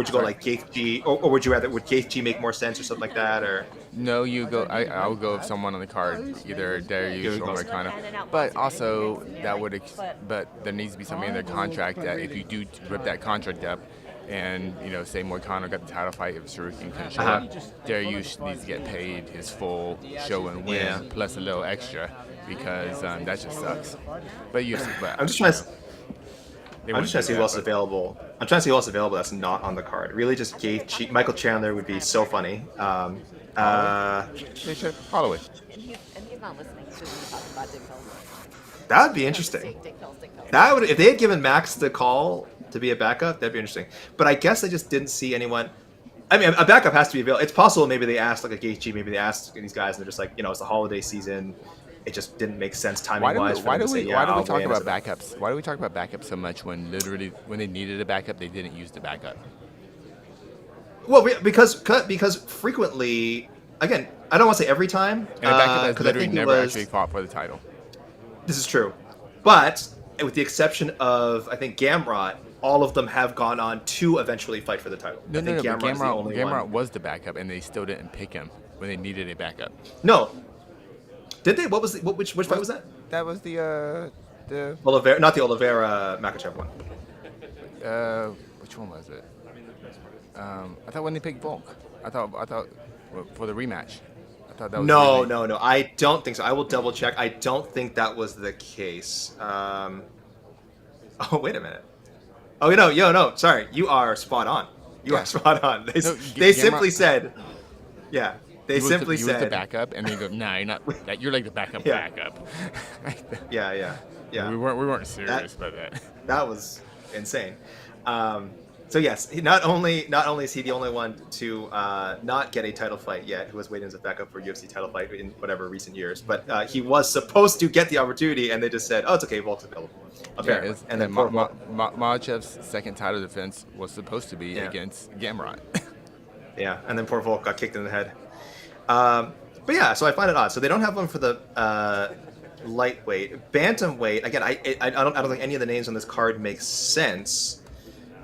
S1: you go like Gaethje, or would Gaethje make more sense or something like that? Or
S2: no, you go. I would go with someone on the card, either Dariush or Moicano. But also but there needs to be something in their contract that if you do rip that contract up, and say Moicano got the title fight if Tsarukyan couldn't show up, Dariush needs to get paid his full show and win plus a little extra because that just sucks. But
S1: I'm just trying to see who else is available. I'm trying to see who else is available that's not on the card. Really, just Gaethje. Michael Chandler would be so funny.
S2: They should follow it.
S8: And he's not listening to me talk about Dick Hills.
S1: That would be interesting.
S8: Dick Hills.
S1: That would, if they had given Max the call to be a backup, that'd be interesting. But I guess I just didn't see anyone. I mean, a backup has to be available. It's possible maybe they asked a Gaethje, maybe they asked these guys, and they're just it's the holiday season. It just didn't make sense timing-wise.
S2: Why do we talk about backups? Why do we talk about backups so much when they needed a backup, they didn't use the backup?
S1: Well, because frequently, again, I don't want to say every time.
S2: And a backup has literally never actually fought for the title.
S1: This is true. But with the exception of, I think, Gamrot, all of them have gone on to eventually fight for the title.
S2: No, Gamrot was the backup, and they still didn't pick him when they needed a backup.
S1: No. Did they? Which fight was that?
S2: That was the
S1: Oliveira, not the Oliveira Makhachev one.
S2: Which one was it? I thought when they picked Volk. I thought for the rematch. I thought that was
S1: No. I don't think so. I will double check. I don't think that was the case. Oh, wait a minute. Oh, no. Sorry, you are spot on. You are spot on. They simply said, yeah. They simply
S2: you
S1: said
S2: was the backup, and they go, "Nah, you're not. You're like the backup backup."
S1: Yeah.
S2: We weren't serious about that.
S1: That was insane. So yes, not only is he the only one to not get a title fight yet, who was waiting as a backup for a UFC title fight in whatever recent years, but he was supposed to get the opportunity, and they just said, "Oh, it's okay, Volk's available." Apparently,
S2: Yeah,
S1: and then
S2: Makhachev's second title defense was supposed to be against Gamrot.
S1: Yeah, and then poor Volk got kicked in the head. But yeah, so I find it odd. So they don't have one for the lightweight, bantamweight. Again, I don't think any of the names on this card make sense.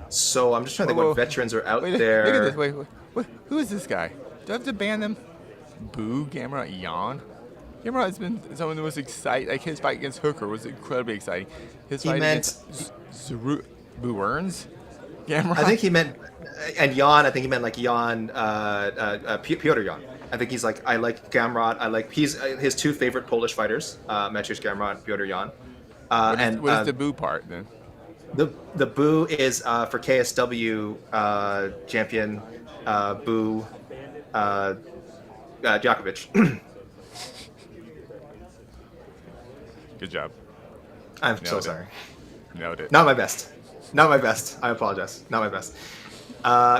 S1: So I'm just trying to think what veterans are out there.
S2: Look at this. Wait, who is this guy? Do I have to ban them? Boo, Gamrot, yawn. Gamrot has been some of the most exciting. Like his fight against Hooker was incredibly exciting. His fight against Boo Earns. Gamrot.
S1: I think he meant, and Jan. I think he meant like Jan, Piotr Jan. I think he's like, I like Gamrot. He's his two favorite Polish fighters, Maciej Gamrot and Piotr Jan.
S2: What is the Boo part then?
S1: The Boo is for KSW champion Boo Djokovic.
S2: Good job.
S1: I'm so sorry.
S2: Nailed it.
S1: Not my best. I apologize. Not my best.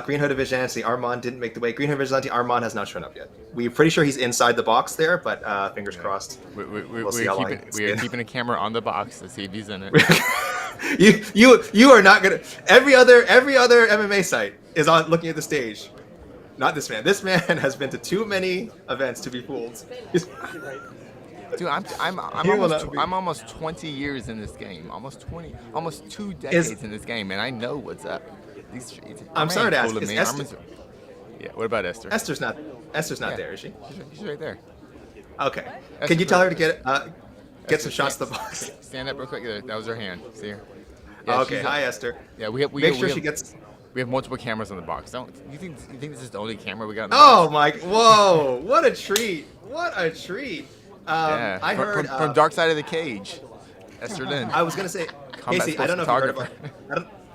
S1: Green Hood of Vigilante, Arman didn't make the weight. Green Hood of Vigilante, Arman has not shown up yet. We're pretty sure he's inside the box there, but fingers crossed. We'll see how long
S2: we are keeping a camera on the box to see if he's in it.
S1: you are not gonna. Every other MMA site is on looking at the stage. Not this man. This man has been to too many events to be fooled.
S2: Dude, I'm almost 20 years in this game. Almost 2 decades in this game, and I know what's up.
S1: I'm sorry to ask. Is Esther,
S2: what about Esther?
S1: Esther's not there, is she?
S2: She's right there.
S1: Okay. Can you tell her to get some shots to the box?
S2: Stand up real quick. That was her hand. See her?
S1: Yeah, okay. Hi, Esther.
S2: Yeah,
S1: make sure she gets.
S2: We have multiple cameras on the box. You think this is the only camera we got? On the
S1: box?
S2: My!
S1: Whoa! What a treat! What a treat! I heard
S2: from Dark Side of the Cage, Esther Lynn.
S1: I was gonna say, Casey, I don't know if you heard about.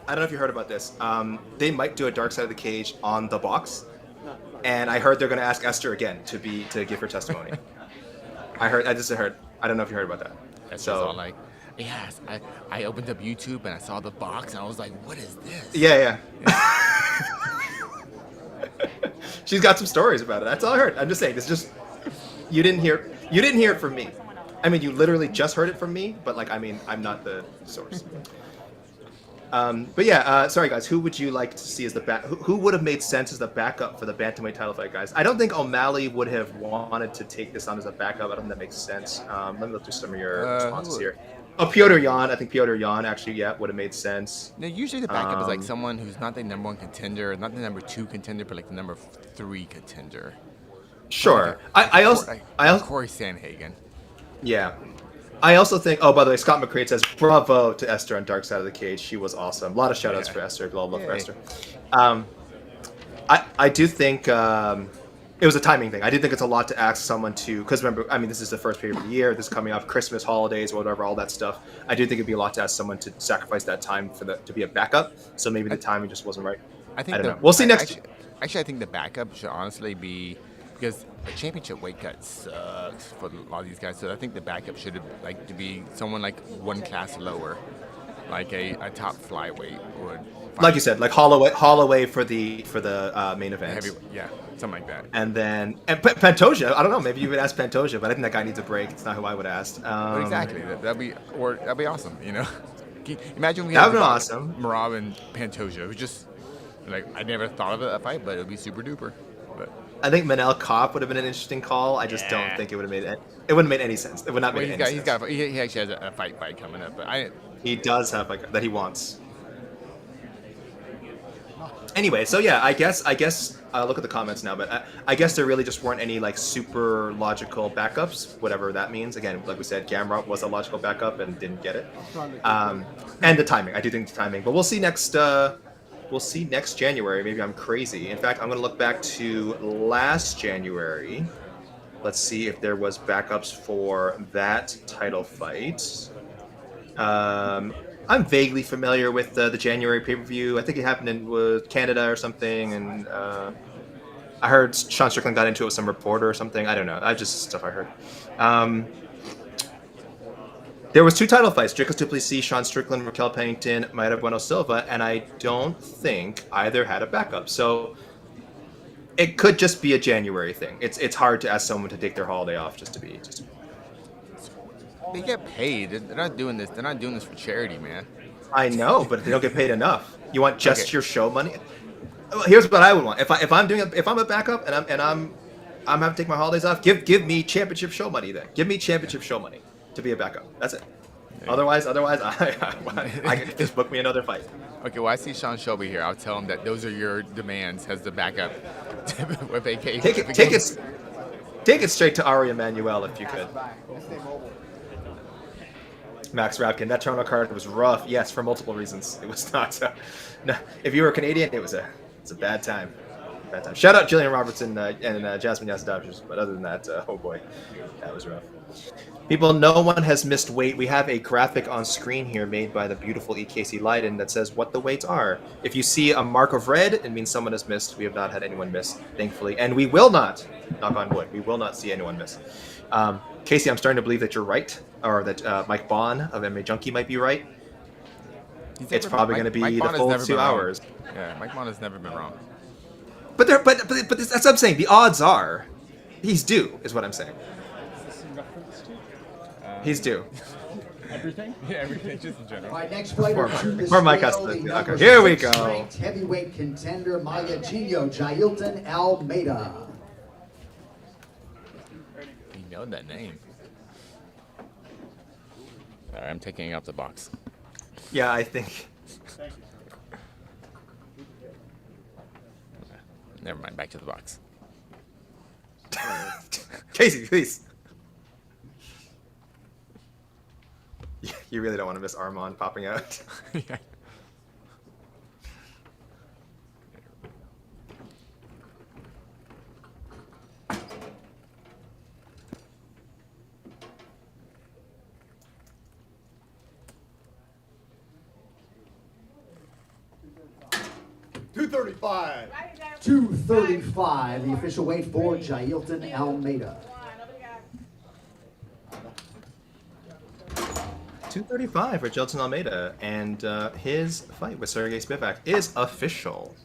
S1: I don't know if you heard about this. They might do a Dark Side of the Cage on the box, and I heard they're gonna ask Esther again to give her testimony. I just heard. I don't know if you heard about that.
S2: Esther's all like, yes, I opened up YouTube and I saw the box and I was like, what is this?
S1: Yeah. She's got some stories about it. That's all I heard. I'm just saying. It's just you didn't hear it from me. I mean, you literally just heard it from me, but I'm not the source. But yeah, sorry guys. Who would you like to see as the back? Who would have made sense as the backup for the bantamweight title fight, guys? I don't think O'Malley would have wanted to take this on as a backup. I don't think that makes sense. Let me look through some of your responses here. Oh, Piotr Jan. I think Piotr Jan actually, would have made sense.
S2: Now, usually the backup is like someone who's not the number 1 contender, not the number 2 contender, but like the number 3 contender.
S1: Sure. I also
S2: Corey Sandhagen.
S1: Yeah. I also think. Oh, by the way, Scott McCreate says bravo to Esther on Dark Side of the Cage. She was awesome. A lot of shout outs for Esther. Love for Esther. I do think it was a timing thing. I do think it's a lot to ask someone to, because remember, this is the first period of the year. This is coming off Christmas, holidays, whatever, all that stuff. I do think it'd be a lot to ask someone to sacrifice that time to be a backup. So maybe the timing just wasn't right. I don't know. We'll see next.
S2: Actually, I think the backup should honestly be, because a championship weight cut sucks for a lot of these guys. So I think the backup should to be someone like 1 class lower, like a top flyweight would.
S1: Like you said, like Holloway for the main event.
S2: Something like that.
S1: And Pantoja, I don't know, maybe you would ask Pantoja, but I think that guy needs a break. It's not who I would ask.
S2: Exactly, that'd be awesome. Imagine we had
S1: awesome.
S2: Merab and Pantoja. It was just like I never thought of a fight, but it would be super duper. But
S1: I think Beneil Kopp would have been an interesting call. I just don't think it would have made it. It wouldn't have made any sense. It would not make any sense.
S2: He actually has a fight coming up, but
S1: he does have that he wants. Anyway, so yeah, I guess I'll look at the comments now, but I guess there really just weren't any like super logical backups, whatever that means. Again, like we said, Gamrot was a logical backup and didn't get it. And the timing, I do think the timing, but we'll see next we'll see next January. Maybe I'm crazy. In fact, I'm going to look back to last January. Let's see if there was backups for that title fight. I'm vaguely familiar with the January pay-per-view. I think it happened in Canada or something, and I heard Sean Strickland got into it with some reporter or something. I don't know. I just stuff I heard. There was 2 title fights: Dricus du Plessis, Sean Strickland, Raquel Pennington, Mayra Bueno Silva, and I don't think either had a backup. So it could just be a January thing. It's hard to ask someone to take their holiday off just to be.
S2: They get paid. They're not doing this. They're not doing this for charity, man.
S1: I know, but they don't get paid enough. You want just your show money? Well, here's what I would want. If I'm a backup and I'm having to take my holidays off, give me championship show money then. Give me championship show money to be a backup. That's it. Otherwise, I can just book me another fight.
S2: Okay, well, I see Sean Shelby here. I'll tell him that those are your demands as the backup with AK.
S1: Take it straight to Ari Emanuel if you could. Max Rabkin, that Toronto card was rough. Yes, for multiple reasons. It was not. No, if you were Canadian, it's a bad time. Bad time. Shout out Jillian Robertson and Jasmine Yasadavich. But other than that, oh boy, that was rough. People, no one has missed weight. We have a graphic on screen here made by the beautiful EKC Leiden that says what the weights are. If you see a mark of red, it means someone has missed. We have not had anyone miss, thankfully. And we will not, knock on wood, we will not see anyone miss. Casey, I'm starting to believe that you're right, or that Mike Bond of MMA Junkie might be right. It's probably going to be the full 2 hours.
S2: Yeah, Mike Bond has never been wrong.
S1: But that's what I'm saying. The odds are he's due, is what I'm saying. He's due.
S4: Everything?
S2: Yeah, everything, just in general.
S3: All right, next fighter to the
S1: Before Mike has
S3: scale,
S1: to-
S3: the
S1: okay,
S3: number
S1: here we
S3: 6
S1: go.
S3: ranked heavyweight contender Moicano, Jailton Almeida.
S2: You know that name. All right, I'm taking it out the box.
S1: Yeah, I think.
S2: Never mind, back to the box.
S1: Casey, please. You really don't want to miss Arman popping out.
S2: Yeah.
S5: 235.
S3: 235, the official weight for Jailton Almeida.
S1: 235 for Jailton Almeida, and his fight with Serghei Spivac is official.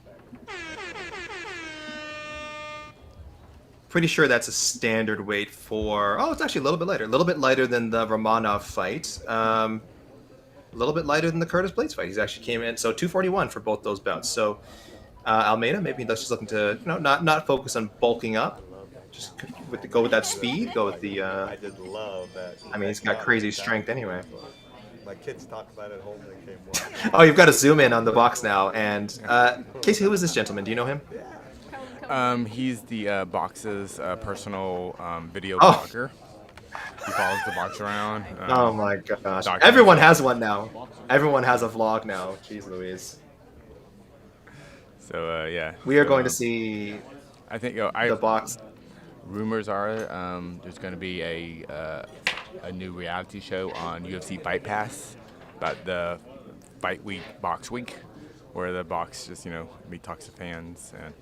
S1: Pretty sure that's a standard weight for. Oh, it's actually a little bit lighter than the Romanov fight. A little bit lighter than the Curtis Blades fight. He's actually came in, so 241 for both those bouts. So Almeida, maybe that's just looking to not focus on bulking up, just go with that speed, go with the.
S5: I did love that.
S1: I mean, he's got crazy strength anyway.
S5: My kids talked about it at home. They came watching.
S1: Oh, you've got to zoom in on the box now. And Casey, who is this gentleman? Do you know him?
S2: He's the Box's personal video
S1: Oh.
S2: blogger. He follows the box around.
S1: Oh my gosh!
S2: Documents.
S1: Everyone has one now. Everyone has a vlog now. Jeez Louise.
S2: So yeah.
S1: We are
S2: So,
S1: going to see
S2: I think
S1: the box.
S2: rumors are there's going to be a new reality show on UFC Fight Pass about the Fight Week Box Week, where the box just me talks to fans and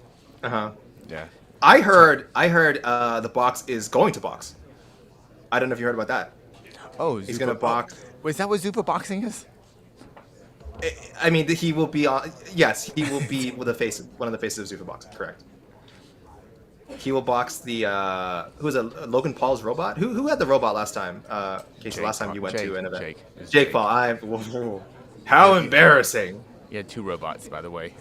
S2: yeah.
S1: I heard the box is going to box. I don't know if you heard about that.
S2: Oh,
S1: He's going to box.
S2: Was that what Zupa boxing is?
S1: I mean, he will be on. Yes, he will be one of the faces of Zuffa Boxing. Correct. He will box the who was it? Logan Paul's robot. Who had the robot last time? Casey, last time you went to an event.
S2: Jake. It was
S1: Jake Paul. How embarrassing.
S2: He had 2 robots, by the way.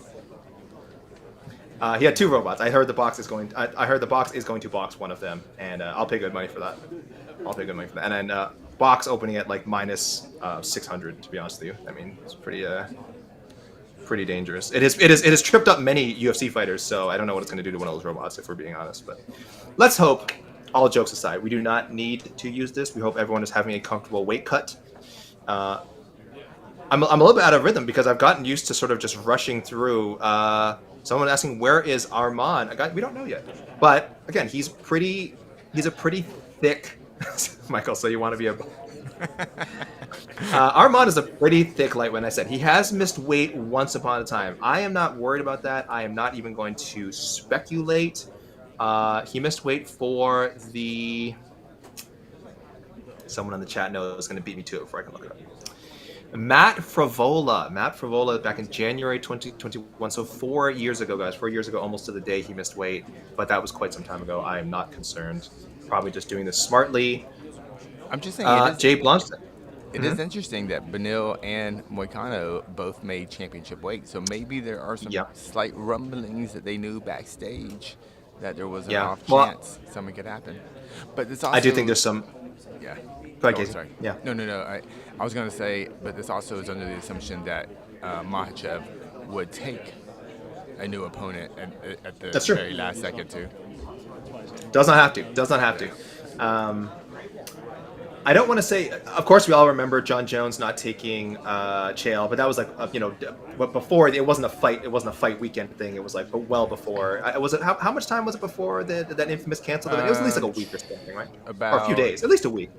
S1: He had 2 robots. I heard the box is going. I heard the box is going to box one of them, and I'll pay good money for that. And then box opening at like minus 600. To be honest with you, I mean it's pretty dangerous. It has tripped up many UFC fighters. So I don't know what it's going to do to one of those robots if we're being honest. But let's hope. All jokes aside, we do not need to use this. We hope everyone is having a comfortable weight cut. I'm a little bit out of rhythm because I've gotten used to sort of just rushing through. Someone asking where is Arman? We don't know yet, but again, he's a pretty thick. Michael, so you want to be a Arman is a pretty thick lightweight. I said he has missed weight once upon a time. I am not worried about that. I am not even going to speculate. He missed weight for the. Someone in the chat knows is going to beat me to it before I can look it up. Matt Frivola back in January 2021. So 4 years ago, guys. 4 years ago, almost to the day he missed weight. But that was quite some time ago. I am not concerned. Probably just doing this smartly.
S2: I'm just saying.
S1: Jay Blumstead.
S2: It is interesting that Beneil and Moicano both made championship weight. So maybe there are some slight rumblings that they knew backstage that there was an off chance something could happen. But this also,
S1: I do think there's some.
S2: Yeah.
S1: Go ahead,
S2: sorry.
S1: Yeah.
S2: No. I was going to say, but this also is under the assumption that Makhachev would take a new opponent at the very last second too.
S1: Does not have to. I don't want to say. Of course, we all remember John Jones not taking Chael, but that was like but before it wasn't a fight. It wasn't a fight weekend thing. It was like well before. Was it how much time was it before that infamous canceled event? It was at least like a week or something, right? Or a few days, at least a week.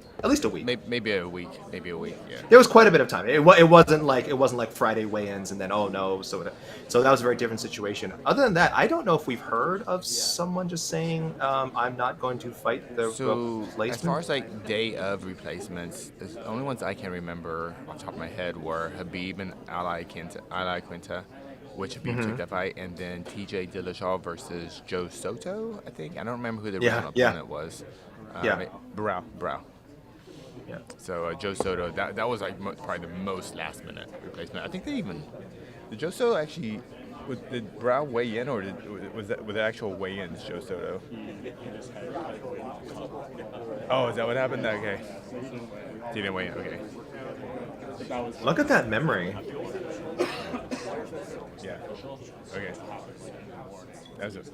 S2: Maybe a week. Yeah.
S1: There was quite a bit of time. It wasn't like Friday weigh-ins and then so that was a very different situation. Other than that, I don't know if we've heard of someone just saying I'm not going to fight the replacement.
S2: As far as like day of replacements, the only ones I can remember off the top of my head were Habib and Ali Quinta, which Habib took that fight, and then TJ Dillashaw versus Joe Soto, I think. I don't remember who the original opponent was. Brow.
S1: Yeah.
S2: So Joe Soto, that was like probably the most last minute replacement. I think did Joe Soto actually did Brow weigh in, or was that actual weigh-ins Joe Soto? Oh, is that what happened? Okay. He didn't weigh in. Okay.
S1: Look at that memory.
S2: Yeah. Okay. That's it.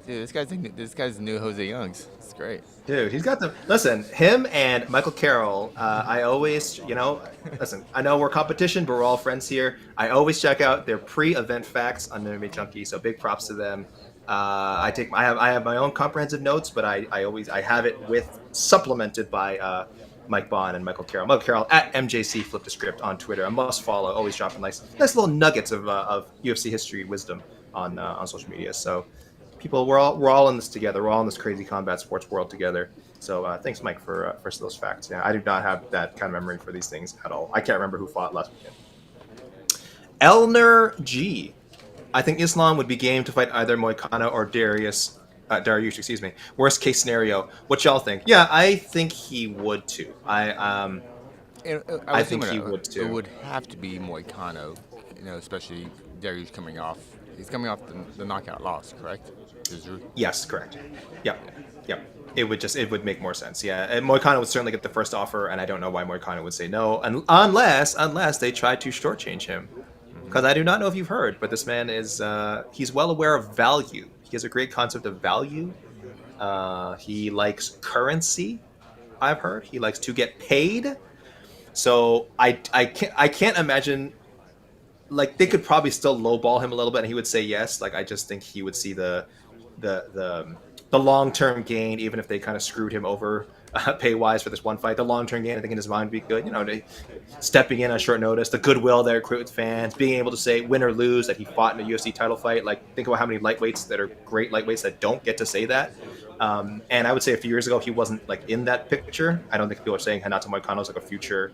S2: Dude, this guy's the new Jose Youngs. It's great.
S1: Dude, he's got the listen. Him and Michael Carroll. I always, listen. I know we're competition, but we're all friends here. I always check out their pre-event facts on MMA Junkie. So big props to them. I have my own comprehensive notes, but I have it supplemented by Mike Bond and Michael Carroll. Michael Carroll at MJC Flip the Script on Twitter. A must follow. Always dropping nice little nuggets of UFC history wisdom on social media. So. People, we're all in this together. We're all in this crazy combat sports world together. So thanks, Mike, for those facts. Yeah, I do not have that kind of memory for these things at all. I can't remember who fought last weekend. Elner G. I think Islam would be game to fight either Moicano or Dariush. Excuse me. Worst case scenario. What y'all think? Yeah, I think he would too. I think he would too.
S2: It would have to be Moicano, especially Dariush coming off. He's coming off the knockout loss, correct?
S1: Yes, correct. Yep. It would make more sense. Yeah, and Moicano would certainly get the first offer, and I don't know why Moicano would say no, unless they try to shortchange him. Because I do not know if you've heard, but this man is he's well aware of value. He has a great concept of value. He likes currency. I've heard he likes to get paid. So I can't imagine. Like they could probably still lowball him a little bit, and he would say yes. Like I just think he would see the long-term gain, even if they kind of screwed him over pay-wise for this one fight. The long-term gain, I think, in his mind would be good. Stepping in on short notice, the goodwill there create with fans, being able to say win or lose that he fought in a UFC title fight. Like think about how many lightweights that are great lightweights that don't get to say that. And I would say a few years ago he wasn't like in that picture. I don't think people are saying Renato Moicano is like a future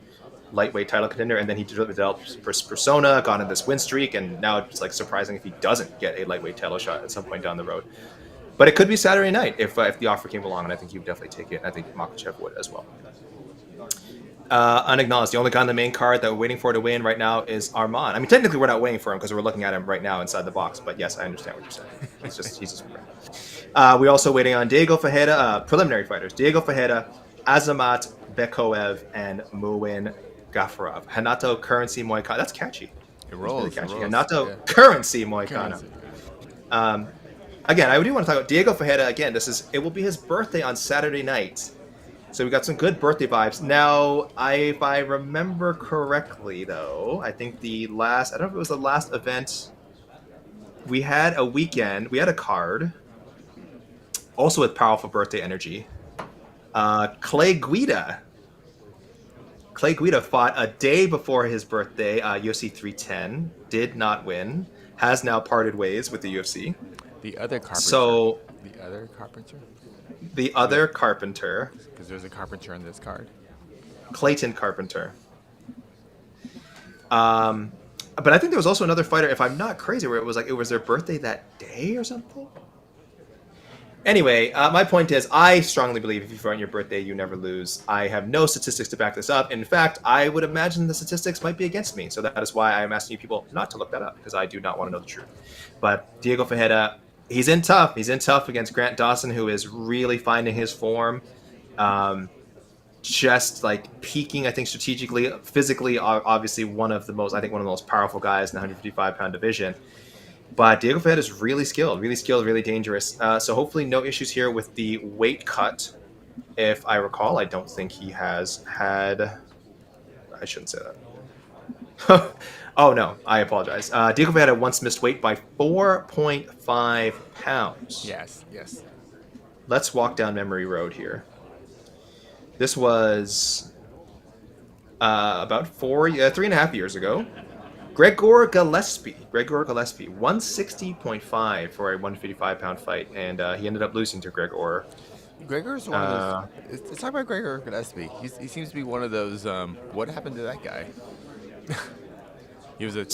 S1: lightweight title contender, and then he developed persona, gone in this win streak, and now it's like surprising if he doesn't get a lightweight title shot at some point down the road. But it could be Saturday night if the offer came along, and I think he would definitely take it. And I think Makhachev would as well. Unacknowledged. The only guy on the main card that we're waiting for to win right now is Arman. I mean, technically we're not waiting for him because we're looking at him right now inside the box. But yes, I understand what you're saying. He's just. We're also waiting on Diego Fajeda, preliminary fighters. Diego Fajeda, Azamat, Bekhoev, and Muin Gafarov. Renato Currency Moicano. That's catchy.
S2: It rolls.
S1: Really catchy. Renato Currency Moicano. Again, I do want to talk about Diego Fajeda. Again, it will be his birthday on Saturday night. So we got some good birthday vibes. Now, if I remember correctly, though, I think I don't know if it was the last event, we had a weekend, we had a card, also with powerful birthday energy. Clay Guida fought a day before his birthday, UFC 310, did not win, has now parted ways with the UFC.
S2: The other carpenter.
S1: So,
S2: the other carpenter?
S1: The other Carpenter.
S2: Because there's a Carpenter in this card.
S1: Clayton Carpenter. But I think there was also another fighter, if I'm not crazy, where it was their birthday that day or something. Anyway, my point is, I strongly believe if you fight on your birthday, you never lose. I have no statistics to back this up. In fact, I would imagine the statistics might be against me. So that is why I'm asking you people not to look that up, because I do not want to know the truth. But Diego Ferreira, he's in tough. He's in tough against Grant Dawson, who is really finding his form. Just like peaking, I think, strategically, physically, obviously one of the most powerful guys in the 155-pound division. But Diego Ferreira is really skilled, really dangerous. So hopefully no issues here with the weight cut. If I recall, I don't think he has had... I shouldn't say that. Oh, no, I apologize. Diego Ferreira once missed weight by 4.5 pounds.
S2: Yes.
S1: Let's walk down memory road here. This was about 3.5 years ago. Gregor Gillespie, 160.5 for a 155-pound fight, and he ended up losing to Gregor.
S2: Gregor's one of those. Let's talk about Gregor Gillespie. He seems to be one of those. What happened to that guy? He was a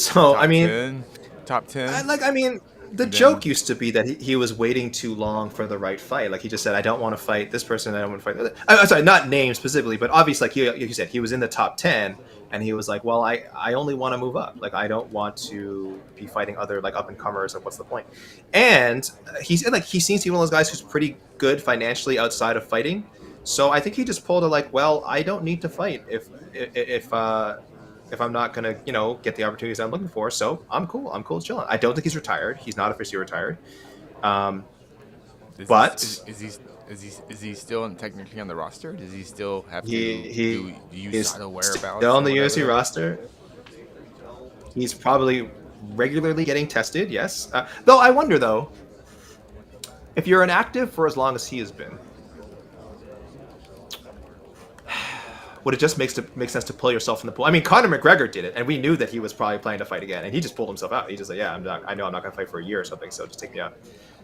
S2: top 10.
S1: The joke used to be that he was waiting too long for the right fight. Like, he just said, I don't want to fight this person, I don't want to fight that. I'm sorry, not named specifically, but obviously, like you said, he was in the top 10, and he was like, well, I only want to move up. Like, I don't want to be fighting other, like, up-and-comers, like, what's the point? And he seems to be one of those guys who's pretty good financially outside of fighting. So I think he just pulled a, like, well, I don't need to fight if I'm not going to, get the opportunities I'm looking for. So I'm cool chilling. I don't think he's retired. He's not officially retired.
S2: Is he still technically on the roster? Does he still have to
S1: do
S2: USADA whereabouts?
S1: Still on the UFC roster. He's probably regularly getting tested, yes. Though I wonder, if you're inactive for as long as he has been, would it just make sense to pull yourself from the pool? I mean, Conor McGregor did it, and we knew that he was probably planning to fight again, and he just pulled himself out. He just said, I know I'm not going to fight for a year or something, so just take me out.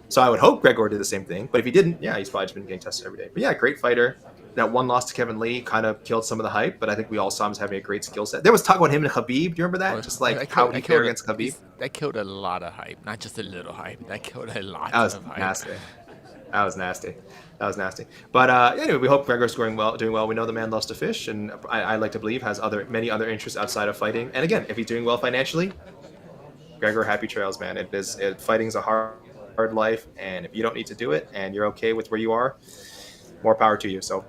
S1: So I would hope Gregor did the same thing, but if he didn't, he's probably just been getting tested every day. But yeah, great fighter. That one loss to Kevin Lee kind of killed some of the hype, but I think we all saw him as having a great skill set. There was talk about him and Khabib. Do you remember that? Just like how he fared against Khabib.
S2: That killed a lot of hype, not just a little hype. That killed a lot of hype.
S1: That was nasty. But anyway, we hope Gregor's doing well. We know the man loves to fish, and I like to believe has many other interests outside of fighting. And again, if he's doing well financially, Gregor, happy trails, man. Fighting's a hard life, and if you don't need to do it and you're okay with where you are, more power to you. So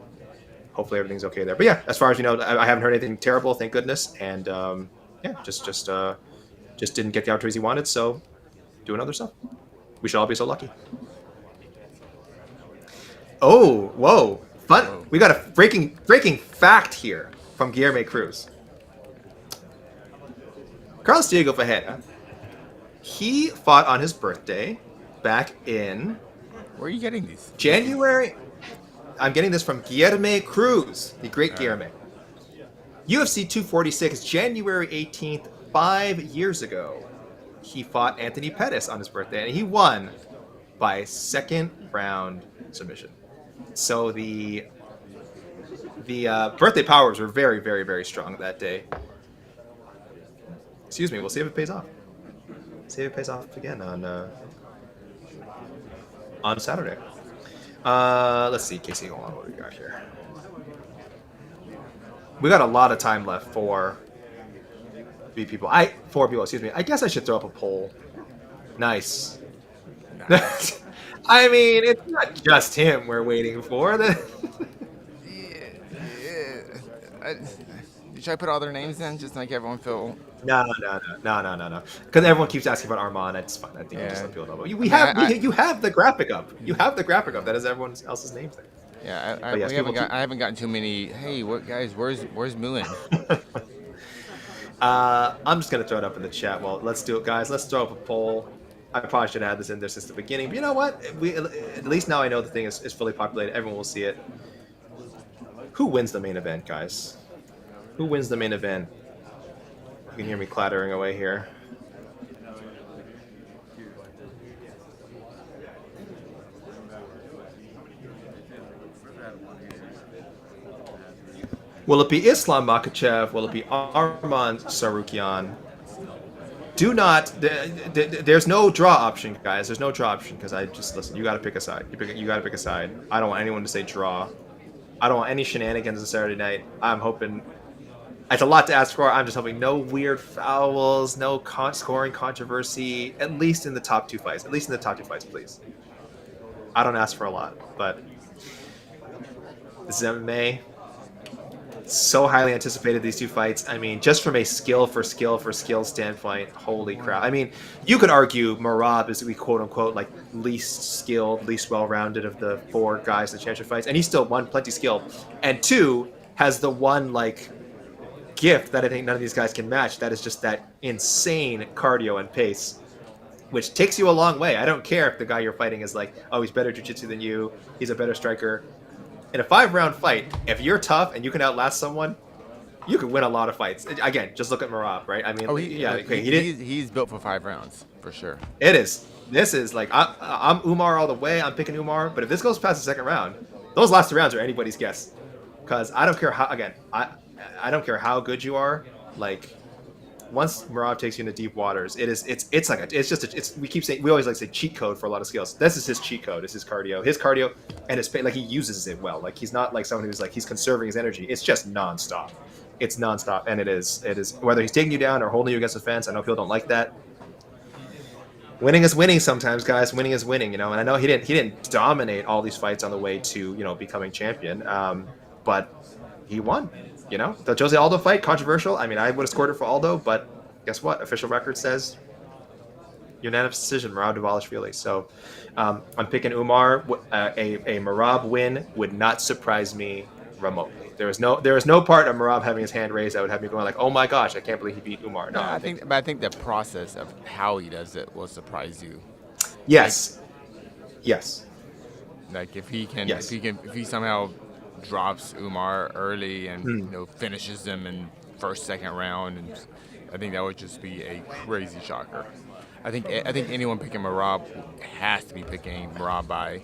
S1: hopefully everything's okay there. But yeah, as far as I haven't heard anything terrible, thank goodness. And just didn't get the opportunities he wanted. So doing other stuff. We should all be so lucky. Oh, whoa. Fun. Whoa. We got a breaking fact here from Guilherme Cruz. Carlos Diego Ferreira, he fought on his birthday back in...
S2: Where are you getting these?
S1: January. I'm getting this from Guilherme Cruz, the great Guilherme. UFC 246, January 18th, 5 years ago. He fought Anthony Pettis on his birthday, and he won by second round submission. So the birthday powers were very, very, very strong that day. Excuse me. We'll see if it pays off. See if it pays off again on Saturday. Let's see, Casey. Hold on, what do we got here? We got a lot of time left for four people. Excuse me. I guess I should throw up a poll. Nice. I mean, it's not just him we're waiting for.
S2: Should I put all their names in just to make everyone feel...
S1: No. Because everyone keeps asking about Arman. It's fine. I think you just let people know. You have the graphic up. You have the graphic up. That has everyone else's names there.
S2: Yeah,
S1: But yes,
S2: I haven't gotten too many. Hey, what guys? Where's Moon?
S1: I'm just gonna throw it up in the chat. Well, let's do it, guys. Let's throw up a poll. I probably should have had this in there since the beginning, but you know what? At least now I know the thing is fully populated. Everyone will see it. Who wins the main event, guys? Who wins the main event? You can hear me clattering away here. Will it be Islam Makhachev? Will it be Arman Tsarukyan? Do not. There's no draw option, guys. There's no draw option because listen. You got to pick a side. You got to pick a side. I don't want anyone to say draw. I don't want any shenanigans on Saturday night. I'm hoping. It's a lot to ask for. I'm just hoping no weird fouls, no scoring controversy. At least in the top 2 fights. At least in the top 2 fights, please. I don't ask for a lot, but this is MMA. So highly anticipated, these 2 fights. I mean, just from a skill standpoint, holy crap. I mean, you could argue Merab is the quote-unquote like least skilled, least well-rounded of the 4 guys in the championship fights, and he's still, 1, plenty skilled, and 2, has the one like gift that I think none of these guys can match. That is just that insane cardio and pace, which takes you a long way. I don't care if the guy you're fighting is like, oh, he's better jiu-jitsu than you, he's a better striker. In a 5-round fight, if you're tough and you can outlast someone, you can win a lot of fights. Again, just look at Merab, right? I mean,
S2: He's built for 5 rounds for sure.
S1: It is. This is like I'm Umar all the way. I'm picking Umar, but if this goes past the 2nd round, those last 2 rounds are anybody's guess. Because I don't care how. Again, I don't care how good you are. Like once Merab takes you into deep waters, we always like to say cheat code for a lot of skills. This is his cheat code. It's his cardio, and his like he uses it well. Like he's not like someone who's like he's conserving his energy. It's just nonstop. It's nonstop, and it is whether he's taking you down or holding you against the fence. I know people don't like that. Winning is winning sometimes, guys. Winning is winning, and I know he didn't dominate all these fights on the way to becoming champion, but he won. The Jose Aldo fight, controversial. I mean, I would have scored it for Aldo, but guess what? Official record says unanimous decision, Merab Dvalishvili. So I'm picking Umar. A Merab win would not surprise me remotely. There is no part of Merab having his hand raised that would have me going like, oh my gosh, I can't believe he beat Umar. No,
S2: I think the process of how he does it will surprise you.
S1: Yes. Yes.
S2: Like if he somehow drops Umar early and finishes them in 1st, 2nd round, and I think that would just be a crazy shocker. I think anyone picking Merab has to be picking Merab by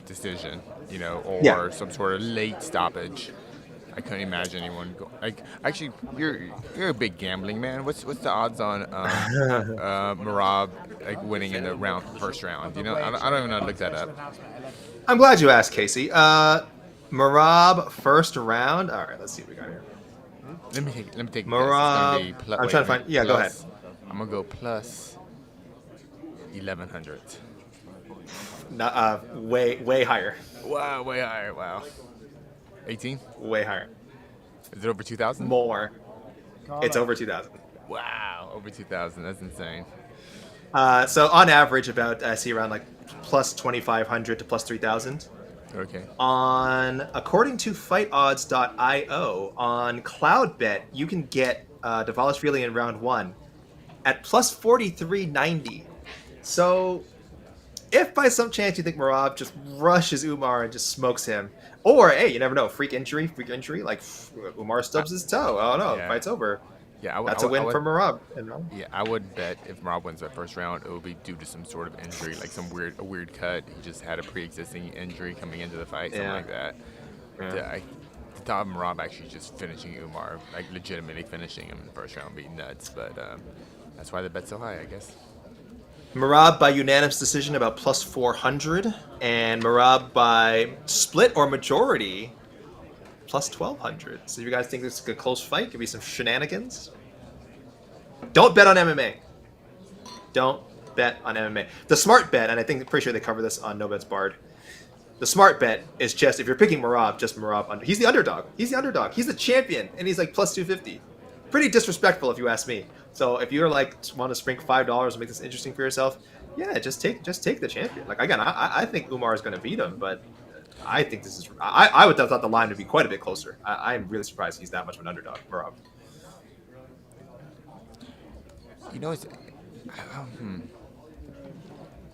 S2: decision, or some sort of late stoppage. I couldn't imagine anyone go like. Actually, you're a big gambling man. What's the odds on Merab like winning in the 1st round? I don't even know how to look that up.
S1: I'm glad you asked, Casey. Merab 1st round. All right, let's see what we got here.
S2: Let me take
S1: Merab. I'm trying to find. Yeah, go ahead.
S2: I'm gonna go plus 1100.
S1: Way higher.
S2: Wow, way higher. Wow. 18?
S1: Way higher.
S2: Is it over 2,000?
S1: More. It's over 2,000.
S2: Wow, over 2,000. That's insane.
S1: So on average, about I see around like plus 2,500 to plus 3,000.
S2: Okay.
S1: According to FightOdds.io, on CloudBet, you can get Dvalishvili in round 1 at plus 43.90. So if by some chance you think Merab just rushes Umar and just smokes him, or hey, you never know, freak injury, like Umar stubs his toe. Oh no, fight's over.
S2: Yeah,
S1: that's a win for Merab.
S2: Yeah, I would bet if Merab wins that 1st round, it will be due to some sort of injury, like a weird cut. He just had a pre-existing injury coming into the fight, something like that. Yeah. The thought of Merab actually just finishing Umar, like legitimately finishing him in the 1st round, would be nuts. But that's why the bet's so high, I guess.
S1: Merab by unanimous decision about plus 400, and Merab by split or majority plus 1,200. So if you guys think this is a close fight, could be some shenanigans. Don't bet on MMA. Don't bet on MMA. The smart bet, and pretty sure they cover this on No Bets Barred. The smart bet is just if you're picking Merab, just Merab. He's the underdog. He's the champion, and he's like plus 250. Pretty disrespectful if you ask me. So if you're like want to sprinkle $5 and make this interesting for yourself, yeah, just take the champion. Like again, I think Umar is going to beat him, but I think this is. I would have thought the line would be quite a bit closer. I'm really surprised he's that much of an underdog, Merab.
S2: You know,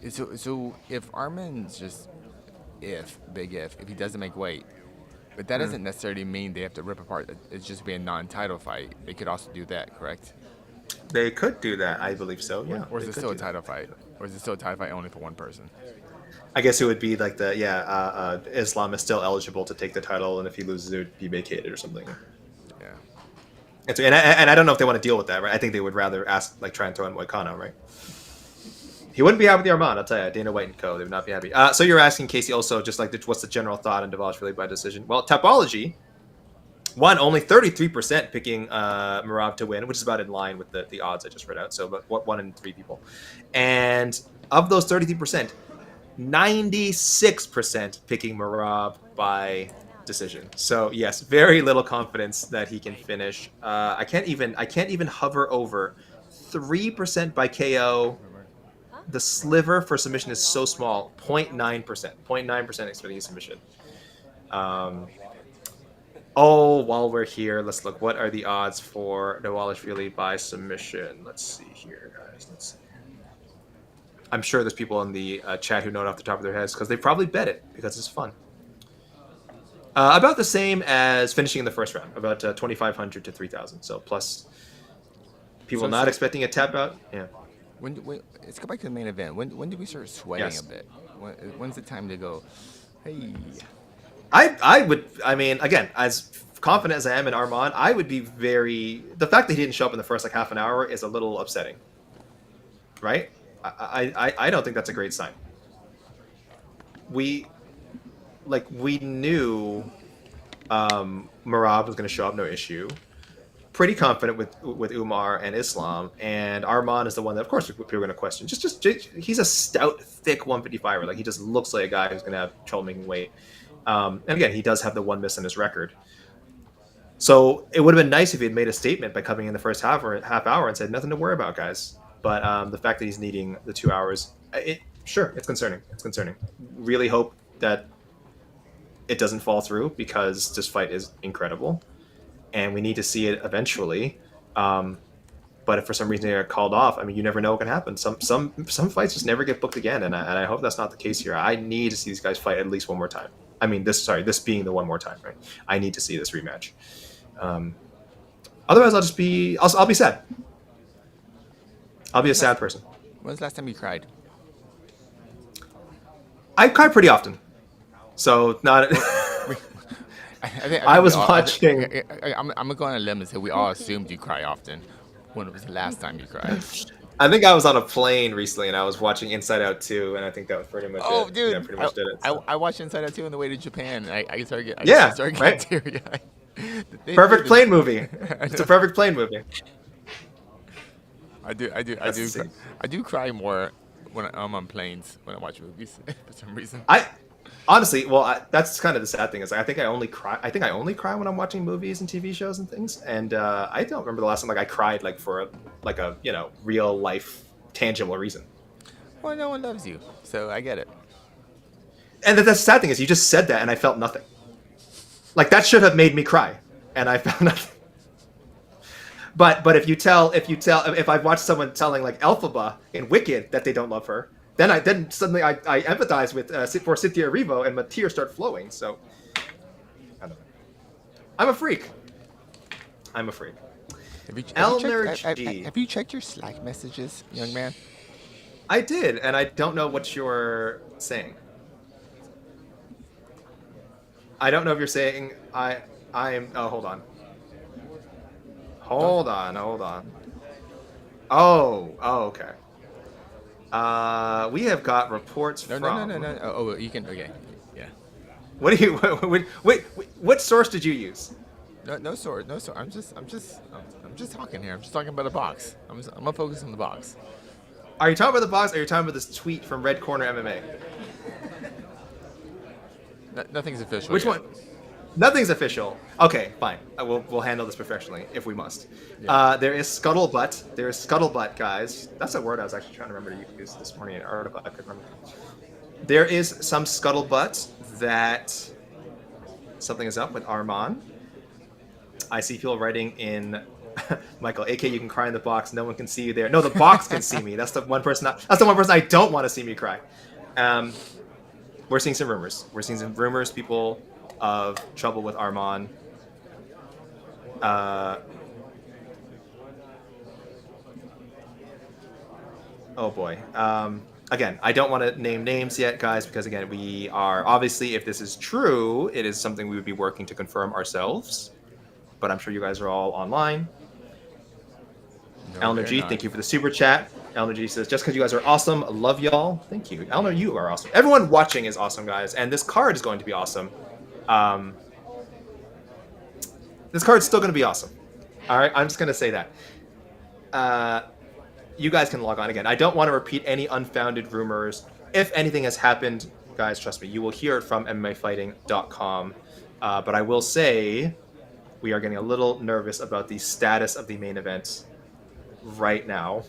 S2: so if Arman's just big if he doesn't make weight, but that doesn't necessarily mean they have to rip apart. It's just be a non-title fight. They could also do that, correct?
S1: They could do that, I believe so. Yeah.
S2: Or is it still a title fight? Or is it still a title fight only for one person?
S1: I guess it would be like Islam is still eligible to take the title, and if he loses, it would be vacated or something.
S2: Yeah.
S1: And I don't know if they want to deal with that, right? I think they would rather try and throw in Moicano, right? He wouldn't be happy with the Arman, I'll tell you. Dana White and Co. They would not be happy. So you're asking Casey also, just like what's the general thought on Dvalishvili by decision? Well, Tapology, only 33% picking Merab to win, which is about in line with the odds I just read out. So about 1 in 3 people, and of those 33%. 96% picking Merab by decision. So yes, very little confidence that he can finish. I can't even hover over 3% by KO. The sliver for submission is so small, 0.9%. 0.9% expecting a submission. While we're here, let's look. What are the odds for Dvalishvili by submission? Let's see here, guys. Let's see. I'm sure there's people in the chat who know it off the top of their heads because they probably bet it because it's fun. About the same as finishing in the first round, about 2,500 to 3,000. So plus people not expecting a tap out. Yeah.
S2: When let's go back to the main event. When do we start sweating
S1: Yes.
S2: a bit? When's the time to go? Hey.
S1: I mean, again, as confident as I am in Arman, I would be the fact that he didn't show up in the first half an hour is a little upsetting. Right? I don't think that's a great sign. We knew Merab was going to show up, no issue. Pretty confident with Umar and Islam, and Arman is the one that, of course, people are going to question. Just he's a stout, thick 155er. Like he just looks like a guy who's going to have trouble making weight. And again, he does have the one miss in his record. So it would have been nice if he had made a statement by coming in the first half hour and said nothing to worry about, guys. But the fact that he's needing the 2 hours, it's concerning. It's concerning. Really hope that it doesn't fall through because this fight is incredible, and we need to see it eventually. But if for some reason they are called off, I mean, you never know what can happen. Some fights just never get booked again, and I hope that's not the case here. I need to see these guys fight at least one more time. I mean, this being the one more time, right? I need to see this rematch. Otherwise, I'll be sad. I'll be a sad person.
S2: When's the last time you cried?
S1: I cry pretty often, so not. I was watching.
S2: I'm gonna go on a limb and say we all assumed you cry often. When was the last time you cried?
S1: I think I was on a plane recently and I was watching Inside Out 2, and I think that was pretty much it.
S2: Oh, dude!
S1: Yeah, pretty much did it. So.
S2: I watched Inside Out 2 on the way to Japan. And I started getting
S1: right?
S2: teary-eyed.
S1: Perfect plane movie. It's a perfect plane movie.
S2: I do cry more when I'm on planes when I watch movies for some reason.
S1: Honestly, that's kind of the sad thing is I think I only cry when I'm watching movies and TV shows and things, and I don't remember the last time I cried for a real life tangible reason.
S2: Well, no one loves you, so I get it.
S1: And the sad thing is you just said that and I felt nothing. Like that should have made me cry, and I felt nothing. But if I've watched someone telling like Elphaba in Wicked that they don't love her, then suddenly I empathize with for Cynthia Erivo and my tears start flowing. So I don't know. I'm a freak.
S2: Have you checked your Slack messages, young man?
S1: I did, and I don't know what you're saying. I don't know if you're saying I'm. Oh, hold on. Hold on. Oh, okay. We have got reports from.
S2: No. Oh, you can. Okay, yeah.
S1: What do you? Wait. What source did you use?
S2: No source. I'm just talking here. I'm just talking about the box. I'm gonna focus on the box.
S1: Are you talking about the box? Or are you talking about this tweet from Red Corner MMA?
S2: Nothing's official.
S1: Which
S2: yet.
S1: one? Nothing's official. Okay, fine. We'll handle this professionally if we must.
S2: Yeah.
S1: There is scuttlebutt. There is scuttlebutt, guys. That's a word I was actually trying to remember to use this morning in an article. I couldn't remember. There is some scuttlebutt that something is up with Arman. I see people writing in Michael, AK, you can cry in the box. No one can see you there. No, the box can see me. That's the one person. That's the one person I don't want to see me cry. We're seeing some rumors. We're seeing some rumors. People of trouble with Arman. Oh boy. Again, I don't want to name names yet, guys, because again, we are obviously, if this is true, it is something we would be working to confirm ourselves. But I'm sure you guys are all online.
S2: No,
S1: Eleanor
S2: they're
S1: G,
S2: not.
S1: thank you for the super chat. Eleanor G says, just because you guys are awesome, love y'all. Thank you. Eleanor, you are awesome. Everyone watching is awesome, guys. And this card is going to be awesome. This card's still going to be awesome. All right, I'm just going to say that. You guys can log on again. I don't want to repeat any unfounded rumors. If anything has happened, guys, trust me, you will hear it from MMAfighting.com. But I will say we are getting a little nervous about the status of the main event right now.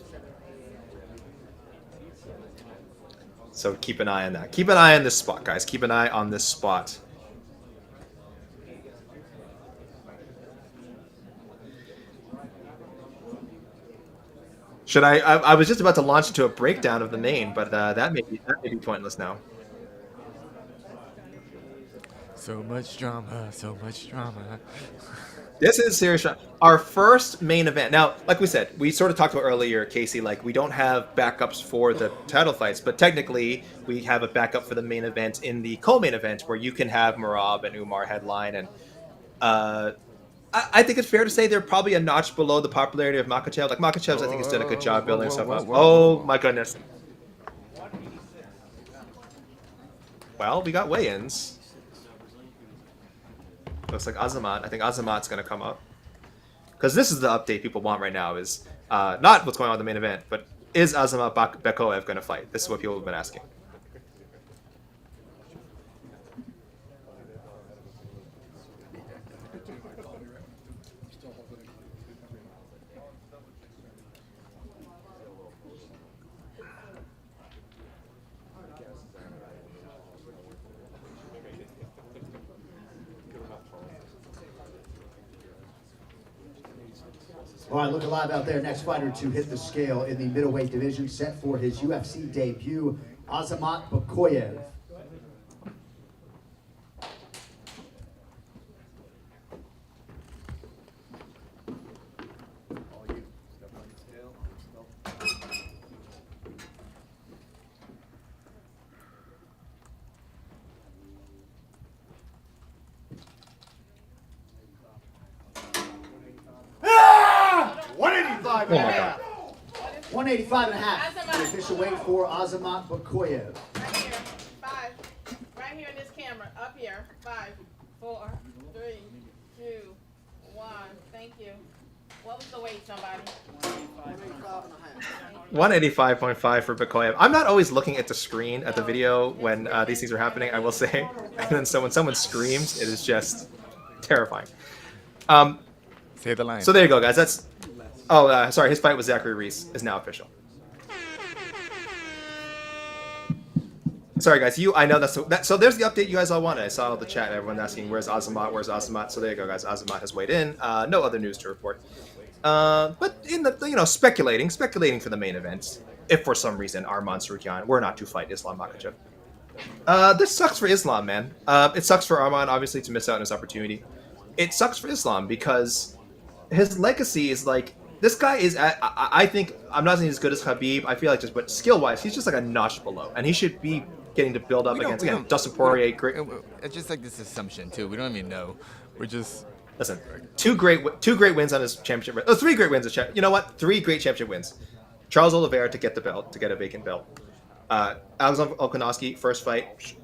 S1: So keep an eye on that. Keep an eye on this spot, guys. Keep an eye on this spot. Should I was just about to launch into a breakdown of the main, but that may be pointless now.
S2: So much drama, so much drama.
S1: This is serious. Our first main event. Now, like we said, we sort of talked about earlier, Casey, like we don't have backups for the title fights, but technically we have a backup for the main event in the co-main event where you can have Merab and Umar headline. And I think it's fair to say they're probably a notch below the popularity of Makhachev. Like Makhachev, I think, has done a good job building stuff up. Oh, my goodness. Well, we got weigh-ins. Looks like Azamat. I think Azamat's going to come up. Because this is the update people want right now is not what's going on in the main event, but is Azamat Bekoev going to fight? This is what people have been asking.
S3: All right, look alive out there. Next fighter to hit the scale in the middleweight division, set for his UFC debut, Azamat Bekoev.
S1: Oh my God.
S3: 185 and a half.
S6: Azamat.
S3: The official weight for Azamat Bekoev.
S6: Right here. 5. Right here in this camera. Up here. 5, 4, 3, 2, 1. Thank you. What was the weight, somebody?
S1: 185.5 for Bekoev. I'm not always looking at the screen at the video when these things are happening, I will say. And then when someone screams, it is just terrifying.
S2: Say the line.
S1: So there you go, guys. That's... Oh, sorry. His fight with Zachary Reese is now official. Sorry, guys. I know that's... So there's the update you guys all wanted. I saw all the chat. Everyone asking, where's Azamat? Where's Azamat? So there you go, guys. Azamat has weighed in. No other news to report. But in the, speculating for the main event, if for some reason Arman Tsarukyan were not to fight Islam Makhachev. This sucks for Islam, man. It sucks for Arman, obviously, to miss out on his opportunity. It sucks for Islam because his legacy is like... This guy is I think, I'm not saying he's as good as Khabib. I feel like but skill-wise, he's just like a notch below. And he should be getting to build up against, again, Dustin Poirier. Great.
S2: It's just like this assumption, too. We don't even know. We're just...
S1: Listen, two great wins on his championship. Oh, 3 great wins. You know what? 3 great championship wins. Charles Oliveira to get the belt, to get a vacant belt. Alexander Volkanovski, first fight.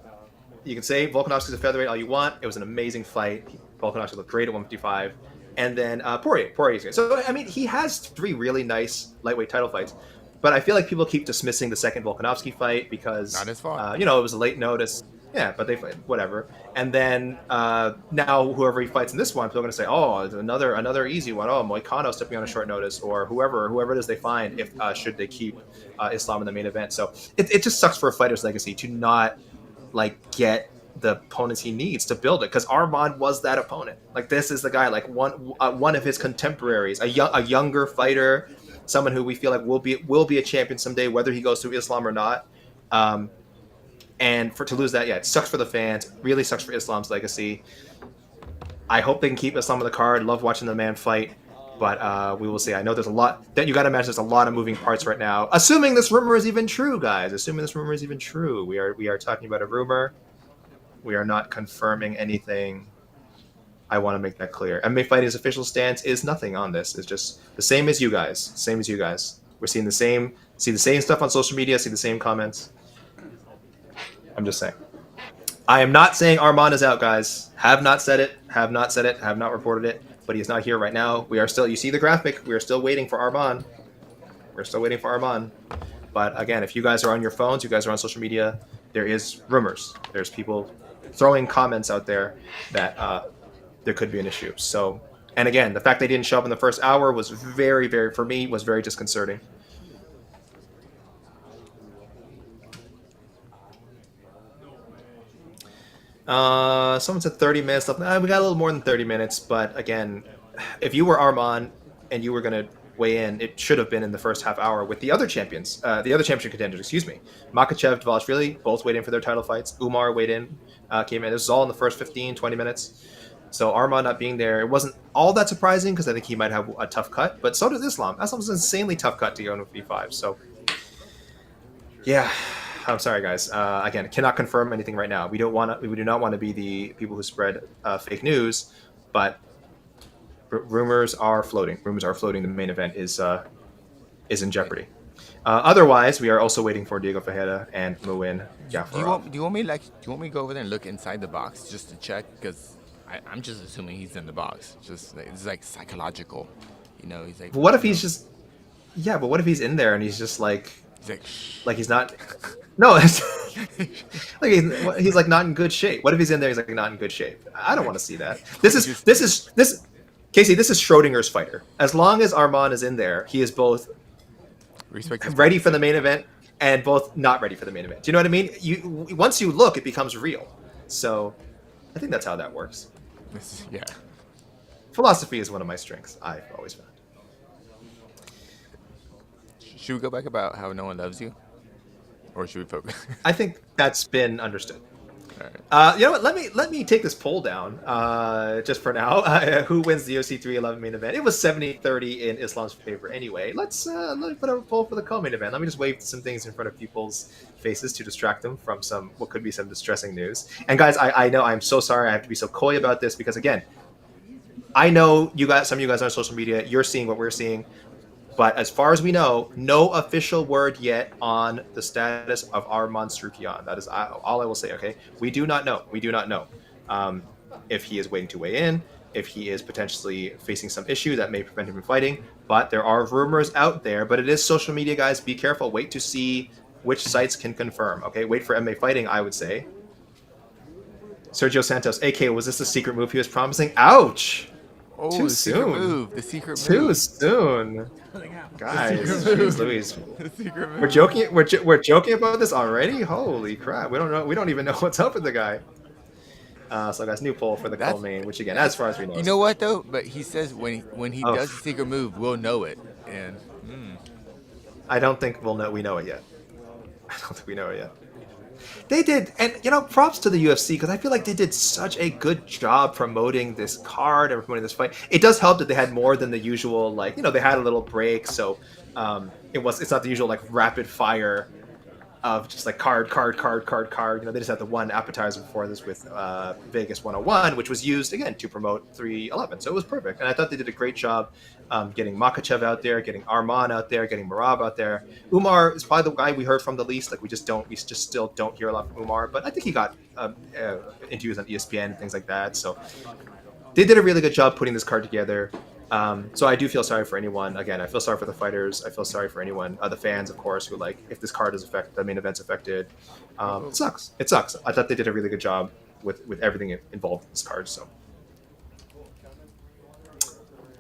S1: You can say Volkanovski's a featherweight all you want. It was an amazing fight. Volkanovski looked great at 155. And then Poirier's great. So, I mean, he has 3 really nice lightweight title fights. But I feel like people keep dismissing the second Volkanovski fight because...
S2: Not his fault.
S1: It was a late notice. Yeah, but they fight, whatever. And then now whoever he fights in this one, people are going to say, oh, it's another easy one. Oh, Moicano stepping on a short notice, or whoever it is they find, if should they keep Islam in the main event. So it just sucks for a fighter's legacy to not get the opponents he needs to build it, because Arman was that opponent. Like, this is the guy, like one of his contemporaries, a younger fighter, someone who we feel like will be a champion someday, whether he goes to Islam or not. And to lose that, it sucks for the fans. Really sucks for Islam's legacy. I hope they can keep Islam on the card. Love watching the man fight, but we will see. I know there's a lot that you got to imagine. There's a lot of moving parts right now. Assuming this rumor is even true, guys. Assuming this rumor is even true, we are talking about a rumor. We are not confirming anything. I want to make that clear. MMA Fighting's official stance is nothing on this. It's just the same as you guys. Same as you guys. We're seeing the same stuff on social media. See the same comments. I'm just saying. I am not saying Arman is out, guys. Have not said it. Have not reported it. But he's not here right now. We are still. You see the graphic. We are still waiting for Arman. But again, if you guys are on your phones, you guys are on social media, there is rumors. There's people throwing comments out there that there could be an issue. So, and again, the fact they didn't show up in the first hour was very, very, for me, was very disconcerting. Someone said 30 minutes left. We got a little more than 30 minutes, but again, if you were Arman and you were going to weigh in, it should have been in the first half hour with the other champions, the other championship contenders, Makhachev, Dvalishvili, both waiting for their title fights. Umar weighed in, came in. This was all in the first 15, 20 minutes. So Arman not being there, it wasn't all that surprising because I think he might have a tough cut, but so does Islam. Islam's an insanely tough cut to go into V5. So, yeah. I'm sorry, guys. Again, cannot confirm anything right now. We do not want to be the people who spread fake news, but rumors are floating. The main event is in jeopardy. Otherwise, we are also waiting for Diego Ferreira and Muin Gafarov.
S2: Do you want me to go over there and look inside the box just to check? Because I'm just assuming he's in the box. It's like psychological, He's like.
S1: But what if he's just? Yeah, but what if he's in there and he's just like he's not. No, it's like he's like not in good shape. What if he's in there? He's like not in good shape. I don't want to see that. This is Casey. This is Schrodinger's fighter. As long as Arman is in there, he is both ready for the main event and both not ready for the main event. Do you know what I mean? Once you look, it becomes real. So, I think that's how that works.
S2: Yeah.
S1: Philosophy is one of my strengths. I've always found.
S2: Should we go back about how no one loves you? Or should we focus?
S1: I think that's been understood.
S2: All right.
S1: You know what? Let me take this poll down just for now. Who wins the UFC 311 main event? It was 70-30 in Islam's favor anyway. Let me put a poll for the co-main event. Let me just wave some things in front of people's faces to distract them from what could be some distressing news. And guys, I know I'm so sorry I have to be so coy about this because again, I know some of you guys on social media, you're seeing what we're seeing. But as far as we know, no official word yet on the status of Arman Tsarukyan. That is all I will say, okay? We do not know. If he is waiting to weigh in, if he is potentially facing some issue that may prevent him from fighting. But there are rumors out there. But it is social media, guys. Be careful. Wait to see which sites can confirm, okay? Wait for MMA Fighting, I would say. Sergio Santos, AK, was this a secret move he was promising? Ouch!
S2: Oh,
S1: Too soon.
S2: The secret move.
S1: Too soon. Guys, jeez Louise.
S2: The secret move.
S1: We're joking about this already? Holy crap. We don't know. We don't even know what's up with the guy. So guys, new poll for the co-main, which again, as far as we know.
S2: You know what though? But he says when he does the secret move, we'll know it. And
S1: I don't think we know it yet. I don't think we know it yet. They did, and props to the UFC because I feel like they did such a good job promoting this card and promoting this fight. It does help that they had more than the usual, they had a little break, so it's not the usual rapid fire of just card. They just had the one appetizer before this with Vegas 101, which was used again to promote 311. So it was perfect, and I thought they did a great job getting Makhachev out there, getting Arman out there, getting Merab out there. Umar is probably the guy we heard from the least. We just still don't hear a lot from Umar, but I think he got interviews on ESPN and things like that. So they did a really good job putting this card together. So I do feel sorry for anyone. Again, I feel sorry for the fighters. I feel sorry for anyone, the fans, of course, who if this card is affected, the main event's affected. It sucks. It sucks. I thought they did a really good job with everything involved in this card. So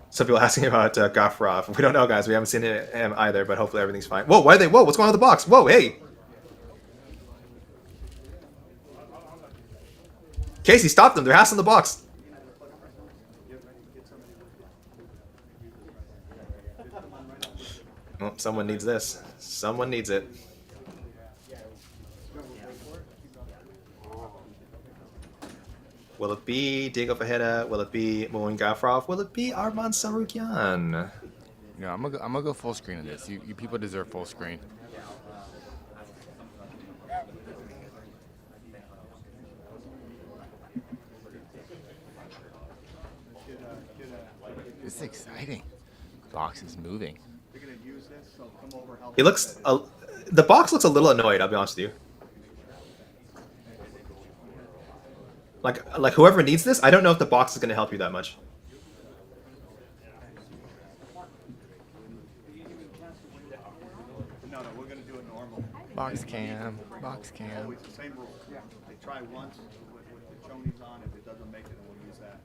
S1: some people asking about Gafarov. We don't know, guys. We haven't seen him either, but hopefully everything's fine. Whoa, why are they? Whoa, what's going on with the box? Whoa, hey. Casey, stop them. They're hassling the box. Oh, someone needs this. Someone needs it. Will it be Diego Fajeda? Will it be Moin Gafrov? Will it be Arman Tsarukyan?
S2: No, I'm gonna go full screen on this. You people deserve full screen. This is exciting. Box is moving.
S1: He looks. The box looks a little annoyed. I'll be honest with you. Like whoever needs this, I don't know if the box is going to help you that much.
S5: No, we're going to do it normal.
S2: Box cam. Box cam.
S5: Always the same rule. They try once with the chonies on. If it doesn't make it, then we'll use that.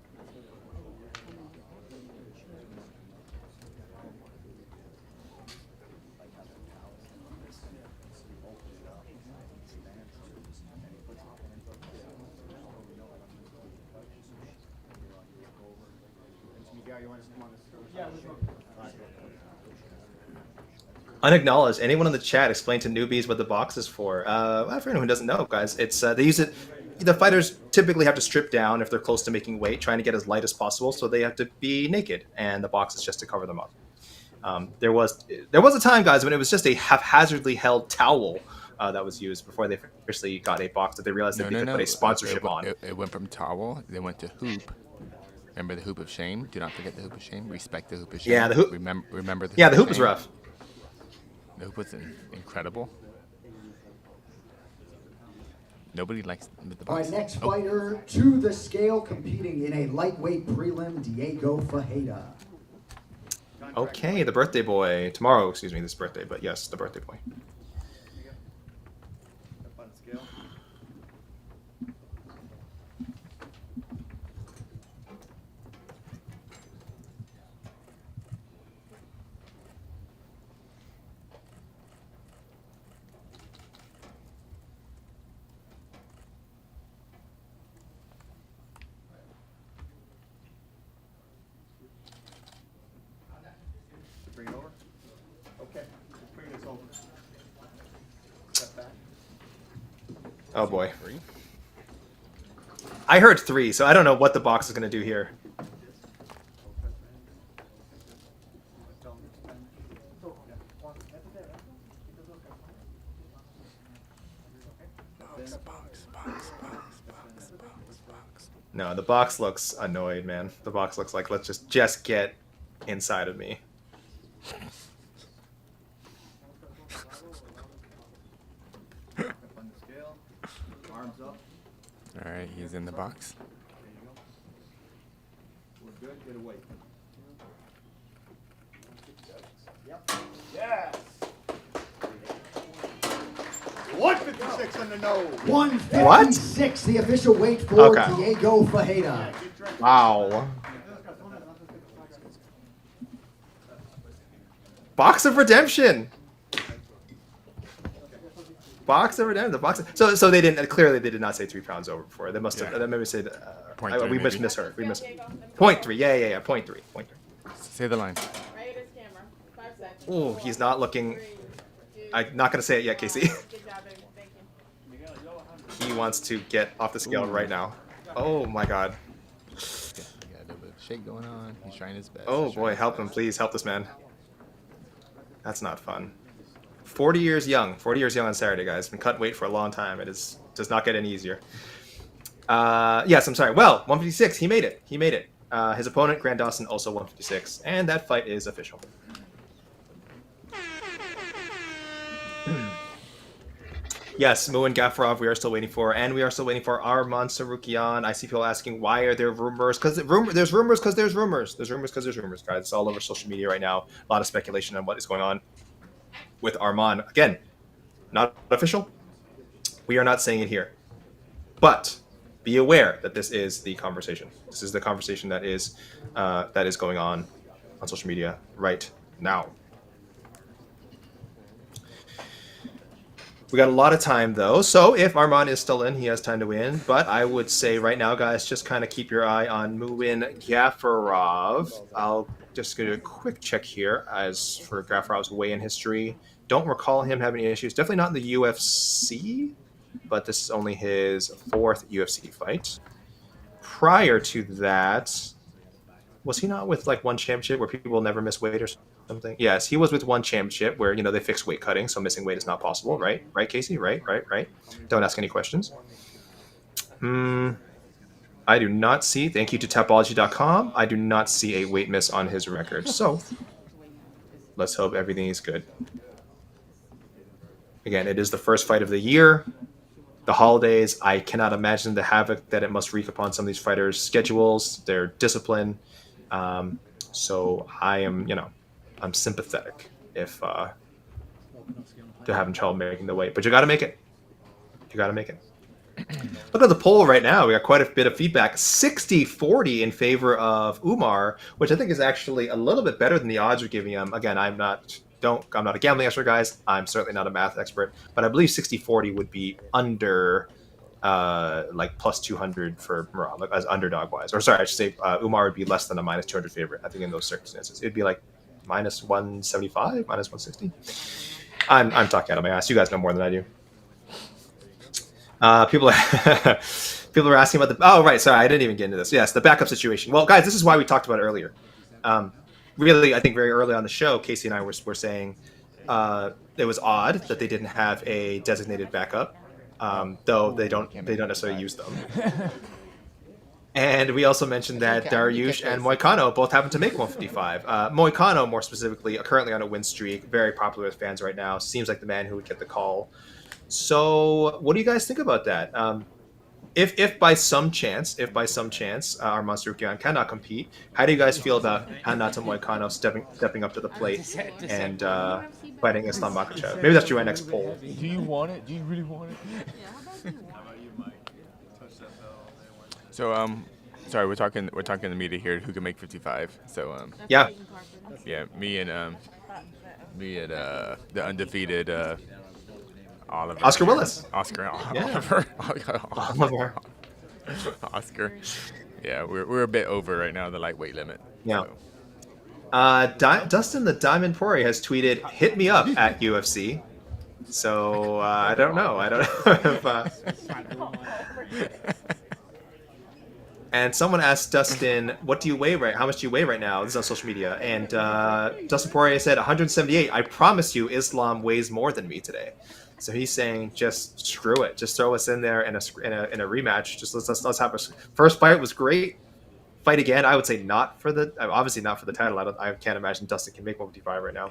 S1: Unacknowledged. Anyone in the chat explain to newbies what the box is for? Well, for anyone who doesn't know, guys, it's they use it. The fighters typically have to strip down if they're close to making weight, trying to get as light as possible, so they have to be naked, and the box is just to cover them up. There was a time, guys, when it was just a haphazardly held towel that was used before they officially got a box that they realized that they could put a sponsorship on.
S2: It went from towel, they went to hoop. Remember the hoop of shame? Do not forget the hoop of shame. Respect the hoop of shame.
S1: Yeah, the hoop.
S2: Remember the.
S1: Yeah,
S2: hoop
S1: the hoop
S2: of
S1: was
S2: shame?
S1: rough.
S2: The hoop was incredible. Nobody likes the box.
S3: All right, next fighter to the scale, competing in a lightweight prelim, Diego Fajeda.
S1: Okay, the birthday boy. Tomorrow, excuse me, this birthday, but yes, the birthday boy.
S5: Up on the scale. Bring it over. Okay, just bring this over. Step back.
S1: Oh boy. I heard 3, so I don't know what the box is going to do here. No, the box looks annoyed, man. The box looks like, let's just get inside of me.
S5: Up on the scale. Arms up.
S2: All right, he's in the box.
S5: There you go. We're good. Get away.
S4: Yes.
S5: 156 on the nose.
S3: 156, the official weight for
S1: Okay.
S3: Diego Fajeda.
S1: Wow. Box of Redemption. Box of Redemption. The box. So they didn't. Clearly, they did not say 3 pounds over before. They must have.
S2: Yeah.
S1: Maybe said.
S2: Point three,
S1: We
S2: maybe.
S1: misheard. We missed. Point 3. Yeah. Point 3. Point 3.
S2: Say the line.
S6: Right here, this camera. 5 seconds.
S1: Oh, he's not looking.
S6: 3, 2,
S1: I'm not gonna say it yet, Casey.
S6: Good job, baby. Thank you.
S1: He wants to get off the scale right now. Oh my God.
S2: Yeah, he got a little bit of shake going on. He's trying his best.
S1: Oh
S2: He's trying
S1: boy,
S2: his
S1: help him,
S2: best.
S1: please help this man. That's not fun. 40 years young. 40 years young on Saturday, guys. Been cut weight for a long time. It does not get any easier. Yes, I'm sorry. Well, 156. He made it. He made it. His opponent, Grant Dawson, also 156, and that fight is official. Yes, Mu and Gaffarov we are still waiting for, and we are still waiting for Arman Tsarukyan. I see people asking, why are there rumors? Because there's rumors because there's rumors. There's rumors because there's rumors, guys. It's all over social media right now. A lot of speculation on what is going on with Arman. Again, not official. We are not saying it here. But be aware that this is the conversation. This is the conversation that is going on social media right now. We got a lot of time, though. So if Arman is still in, he has time to win. But I would say right now, guys, just kind of keep your eye on Muin Gafarov. I'll just do a quick check here as for Gafarov's weigh-in history. Don't recall him having any issues. Definitely not in the UFC, but this is only his 4th UFC fight. Prior to that, was he not with like one championship where people will never miss weight or something? Yes, he was with one championship where, you know, they fixed weight cutting, so missing weight is not possible, right? Right, Casey? Right. Don't ask any questions. I do not see, thank you to Tapology.com, I do not see a weight miss on his record. So let's hope everything is good. Again, it is the first fight of the year. The holidays, I cannot imagine the havoc that it must wreak upon some of these fighters' schedules, their discipline. So I am, I'm sympathetic if they're having trouble making the weight. But you got to make it. You got to make it. Look at the poll right now. We got quite a bit of feedback. 60-40 in favor of Umar, which I think is actually a little bit better than the odds are giving him. Again, I'm not a gambling expert, guys. I'm certainly not a math expert, but I believe 60-40 would be under like plus 200 for Merab, like as underdog wise. Or sorry, I should say Umar would be less than a minus 200 favorite. I think in those circumstances, it'd be like minus 175, minus 160. I'm talking out of my ass. You guys know more than I do. People are asking about the. Oh, right. Sorry, I didn't even get into this. Yes, the backup situation. Well, guys, this is why we talked about it earlier. Really, I think very early on the show, Casey and I were saying it was odd that they didn't have a designated backup, though they don't necessarily use them. And we also mentioned that Dariush and Moicano both happen to make 155. Moicano, more specifically, currently on a win streak, very popular with fans right now. Seems like the man who would get the call. So, what do you guys think about that? If by some chance, Arman Tsarukyan cannot compete, how do you guys feel about Renato Moicano stepping up to the plate and fighting Islam Makhachev? Maybe that's my next poll.
S2: Do you want it? Do you really want it? So sorry, we're talking in the media here. Who can make 55? So
S1: yeah,
S2: me and the undefeated. Oliver.
S1: Oscar Willis.
S2: Oscar.
S1: Yeah.
S2: Oliver. Oscar. Yeah, we're a bit over right now the lightweight limit.
S1: Yeah.
S2: So.
S1: Dustin the Diamond Pori has tweeted, "Hit me up at UFC." So I don't know. If, and someone asked Dustin, "What do you weigh How much do you weigh right now?" This is on social media, and Dustin Poirier said 178. I promise you, Islam weighs more than me today. So he's saying, just screw it. Just throw us in there in a rematch. Just let's have a first fight was great. Fight again. I would say obviously not for the title. I can't imagine Dustin can make 155 right now.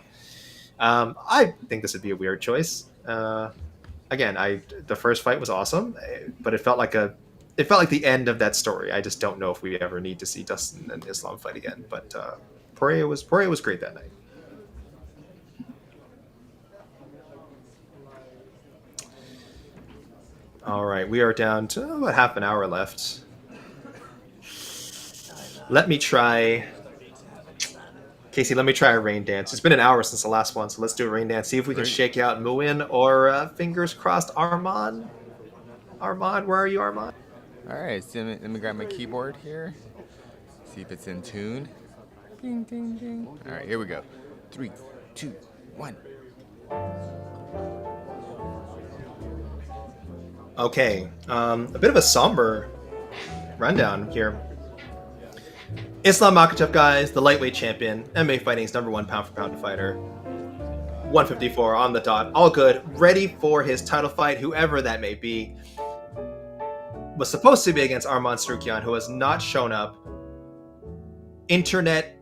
S1: I think this would be a weird choice. Again, the first fight was awesome, but it felt like the end of that story. I just don't know if we ever need to see Dustin and Islam fight again. But Poirier was great that night. All right, we are down to about half an hour left. Casey, let me try a rain dance. It's been an hour since the last one, so let's do a rain dance. See if we can shake out Muin or fingers crossed Arman. Arman, where are you, Arman?
S2: All right, so let me grab my keyboard here. See if it's in tune. Ding, ding, ding. All right, here we go. 3, 2, 1.
S1: Okay, a bit of a somber rundown here. Islam Makhachev, guys, the lightweight champion, MMA fighting's #1 pound-for-pound fighter. 154 on the dot, all good, ready for his title fight, whoever that may be. Was supposed to be against Arman Tsarukyan, who has not shown up. Internet,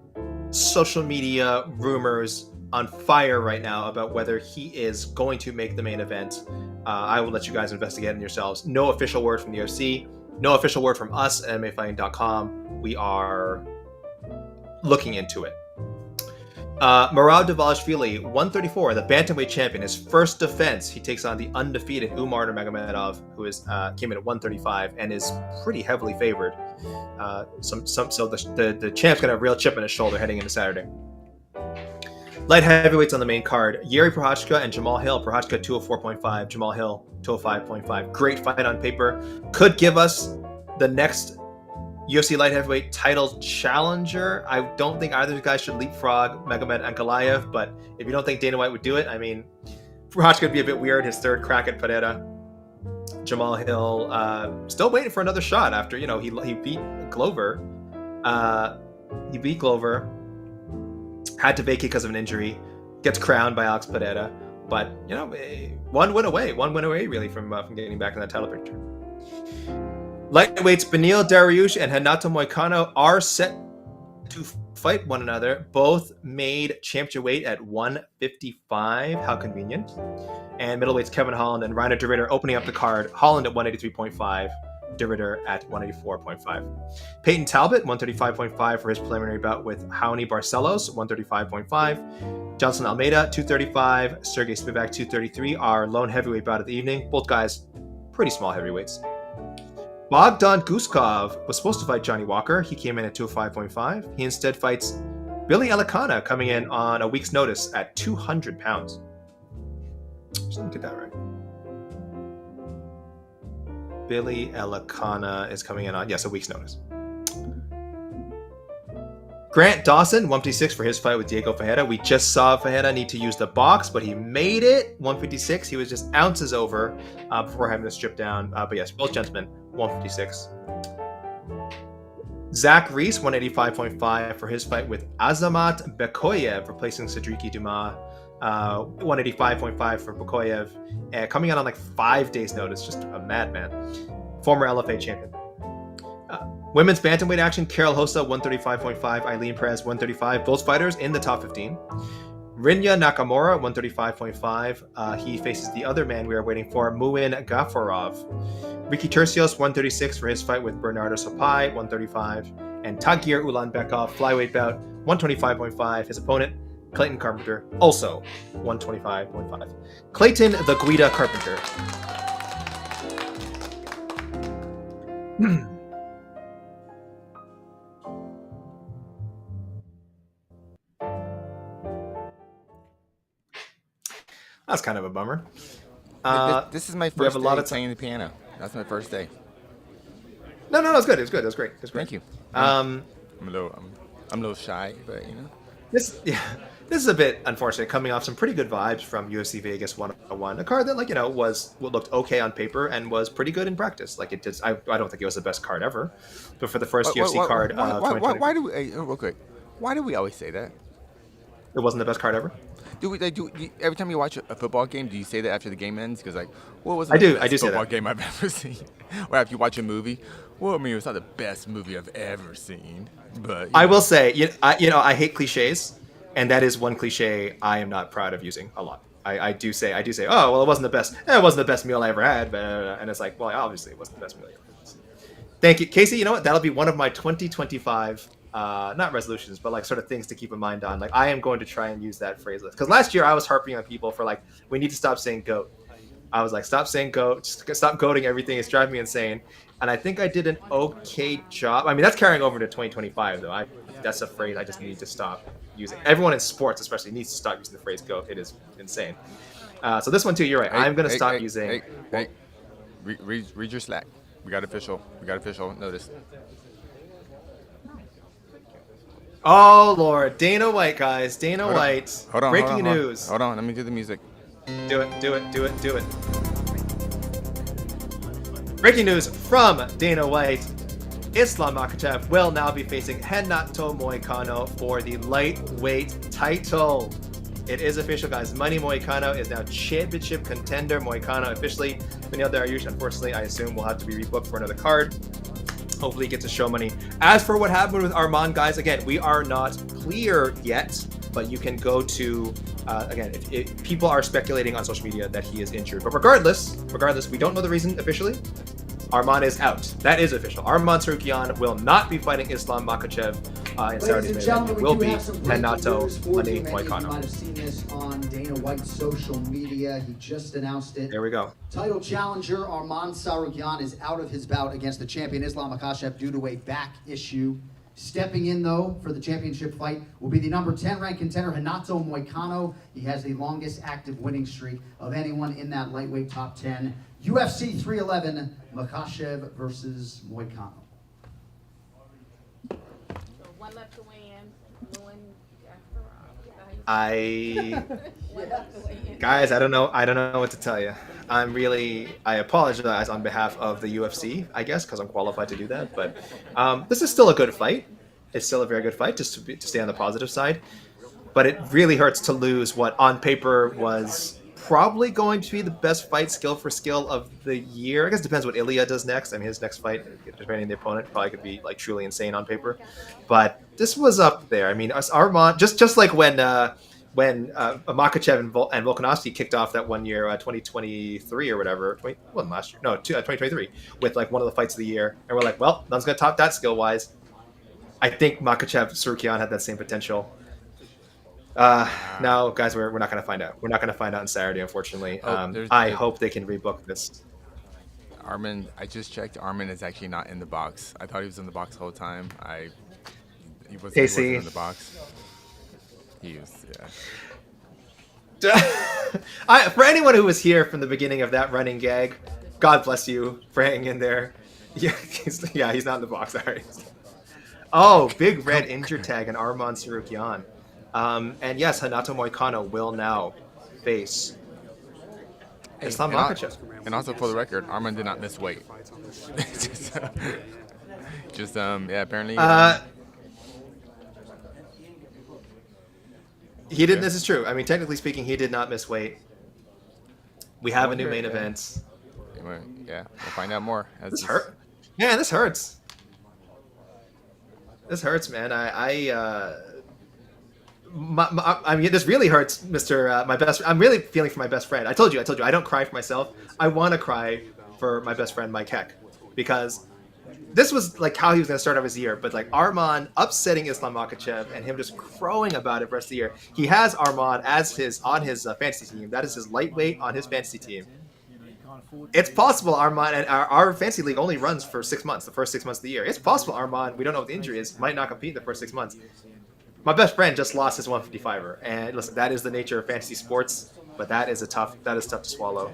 S1: social media, rumors on fire right now about whether he is going to make the main event. I will let you guys investigate it yourselves. No official word from the UFC. No official word from us at MMAfighting.com. We are looking into it. Merab Dvalishvili, 134, the bantamweight champion. His first defense, he takes on the undefeated Umar Nurmagomedov, who came in at 135 and is pretty heavily favored. So the champ's gonna have a real chip on his shoulder heading into Saturday. Light heavyweights on the main card. Jiri Prochazka and Jamahal Hill. Prochazka 204.5, Jamahal Hill 205.5. Great fight on paper. Could give us the next UFC light heavyweight title challenger. I don't think either of these guys should leapfrog Magomed Ankalaev, but if you don't think Dana White would do it, I mean, Prochazka would be a bit weird. His third crack at Pereira. Jamahal Hill still waiting for another shot after, you know, he beat Glover. He beat Glover. Had to vacate because of an injury. Gets crowned by Alex Pereira. But, you know, one win away really from getting back in that title picture. Lightweights Beneil, Dariush, and Renato Moicano are set to fight one another. Both made championship weight at 155. How convenient. And middleweights Kevin Holland and Reinier de Ridder opening up the card. Holland at 183.5. De Ridder at 184.5. Payton Talbott, 135.5 for his preliminary bout with Raoni Barcelos, 135.5. Johnson Almeida, 235. Serghei Spivac, 233. Our lone heavyweight bout of the evening. Both guys, pretty small heavyweights. Bogdan Guskov was supposed to fight Johnny Walker. He came in at 205.5. He instead fights Billy Elekana, coming in on a week's notice at 200 pounds. Just let me get that right. Billy Elekana is coming in on, yes, a week's notice. Grant Dawson, 156 for his fight with Diego Ferreira. We just saw Ferreira need to use the box, but he made it. 156. He was just ounces over before having to strip down. But yes, both gentlemen, 156. Zach Reese, 185.5 for his fight with Azamat Bekoyev, replacing Cedric Dumas. 185.5 for Bekoyev. Coming out on like 5 days' notice, just a madman. Former LFA champion. Women's bantamweight action, Carol Hossa, 135.5, Eileen Perez, 135. Both fighters in the top 15. Rinya Nakamura, 135.5. He faces the other man we are waiting for, Muin Gafarov. Ricky Tercios, 136 for his fight with Bernardo Sopai, 135. And Tagir Ulanbekov, flyweight bout, 125.5. His opponent, Clayton Carpenter, also 125.5. Clayton the Guida Carpenter. That's kind of a bummer.
S2: This is my first day playing the piano. That's my first day.
S1: No, it's good. It was great.
S2: Thank you. I'm a little shy, but you know.
S1: This is a bit unfortunate, coming off some pretty good vibes from UFC Vegas 101, a card that, like, you know, looked okay on paper and was pretty good in practice. Like, it just, I don't think it was the best card ever, but for the first UFC card,
S2: why do we always say that?
S1: It wasn't the best card ever.
S2: Every time you watch a football game, do you say that after the game ends? Because like, what was
S1: the
S2: best football game I've ever seen? Or if you watch a movie, well, I mean, it's not the best movie I've ever seen, but
S1: I will say, I hate cliches, and that is one cliche I am not proud of using a lot. I do say, oh, well, it wasn't the best meal I ever had, but, and it's like, well, obviously it wasn't the best meal I ever had. Thank you, Casey. You know what? That'll be one of my 2025. Not resolutions, but like sort of things to keep in mind on. Like, I am going to try and use that phrase list. Because last year I was harping on people for like, we need to stop saying GOAT. I was like, stop saying GOAT, just stop goating everything. It's driving me insane. And I think I did an okay job. I mean, that's carrying over to 2025 though. That's a phrase I just need to stop using. Everyone in sports especially needs to stop using the phrase GOAT. It is insane. So this one too, you're right. I'm going to stop using.
S2: Read your Slack. We got official notice.
S1: Oh, Lord. Dana White, guys. Dana White.
S2: Hold on.
S1: Breaking news.
S2: Hold on. Let me do the music.
S1: Do it. Breaking news from Dana White. Islam Makhachev will now be facing Renato Moicano for the lightweight title. It is official, guys. Money Moicano is now championship contender. Moicano officially. Beneil Dariush, unfortunately, I assume will have to be rebooked for another card. Hopefully he gets to show money. As for what happened with Arman, guys, again, we are not clear yet, but you can go to, again, if people are speculating on social media that he is injured. But regardless, we don't know the reason officially. Arman is out. That is official. Arman Tsarukyan will not be fighting Islam Makhachev in Saturday's main event. It will be Renato Money Moicano.
S3: You might have seen this on Dana White's social media. He just announced it.
S1: There we go.
S3: Title challenger Arman Tsarukyan is out of his bout against the champion Islam Makhachev due to a back issue. Stepping in, though, for the championship fight will be the number 10 ranked contender, Renato Moicano. He has the longest active winning streak of anyone in that lightweight top 10. UFC 311, Makhachev versus Moicano.
S6: So one left to weigh in. Lewin,
S1: Guys, I don't know what to tell you. I apologize on behalf of the UFC, I guess, because I'm qualified to do that. But this is still a good fight. It's still a very good fight, just to stay on the positive side. But it really hurts to lose what on paper was probably going to be the best fight skill for skill of the year. I guess it depends what Ilya does next. I mean, his next fight, depending on the opponent, probably could be like truly insane on paper. But this was up there. I mean, Arman, just like when Makhachev and Volkanovski kicked off that 1 year, 2023 or whatever, last year, no, 2023, with like one of the fights of the year, and we're like, well, none's gonna top that skill wise. I think Makhachev Tsarukyan had that same potential. Now, guys, we're not gonna find out. We're not gonna find out on Saturday, unfortunately. I hope they can rebook this.
S2: Arman, I just checked. Arman is actually not in the box. I thought he was in the box the whole time. He wasn't in the box. He was, yeah.
S1: For anyone who was here from the beginning of that running gag, God bless you for hanging in there. Yeah, he's not in the box. All right. Oh, big red injured tag and Arman Tsarukyan. And yes, Renato Moicano will now face Islam Makhachev.
S2: And also for the record, Arman did not miss weight. Yeah, apparently.
S1: He didn't. This is true. I mean, technically speaking, he did not miss weight. We have a new main event.
S2: Yeah, we'll find out more.
S1: This hurt. Man, this hurts. This hurts, man. I mean, this really hurts, Mr. My best. I'm really feeling for my best friend. I told you. I don't cry for myself. I want to cry for my best friend, Mike Heck, because this was like how he was going to start off his year. But like Arman upsetting Islam Makhachev and him just crowing about it the rest of the year. He has Arman as on his fantasy team. That is his lightweight on his fantasy team. It's possible Arman, and our fantasy league only runs for 6 months, the first 6 months of the year. It's possible Arman, we don't know what the injury is, might not compete in the first 6 months. My best friend just lost his 155er, and listen, that is the nature of fantasy sports, but that is tough to swallow.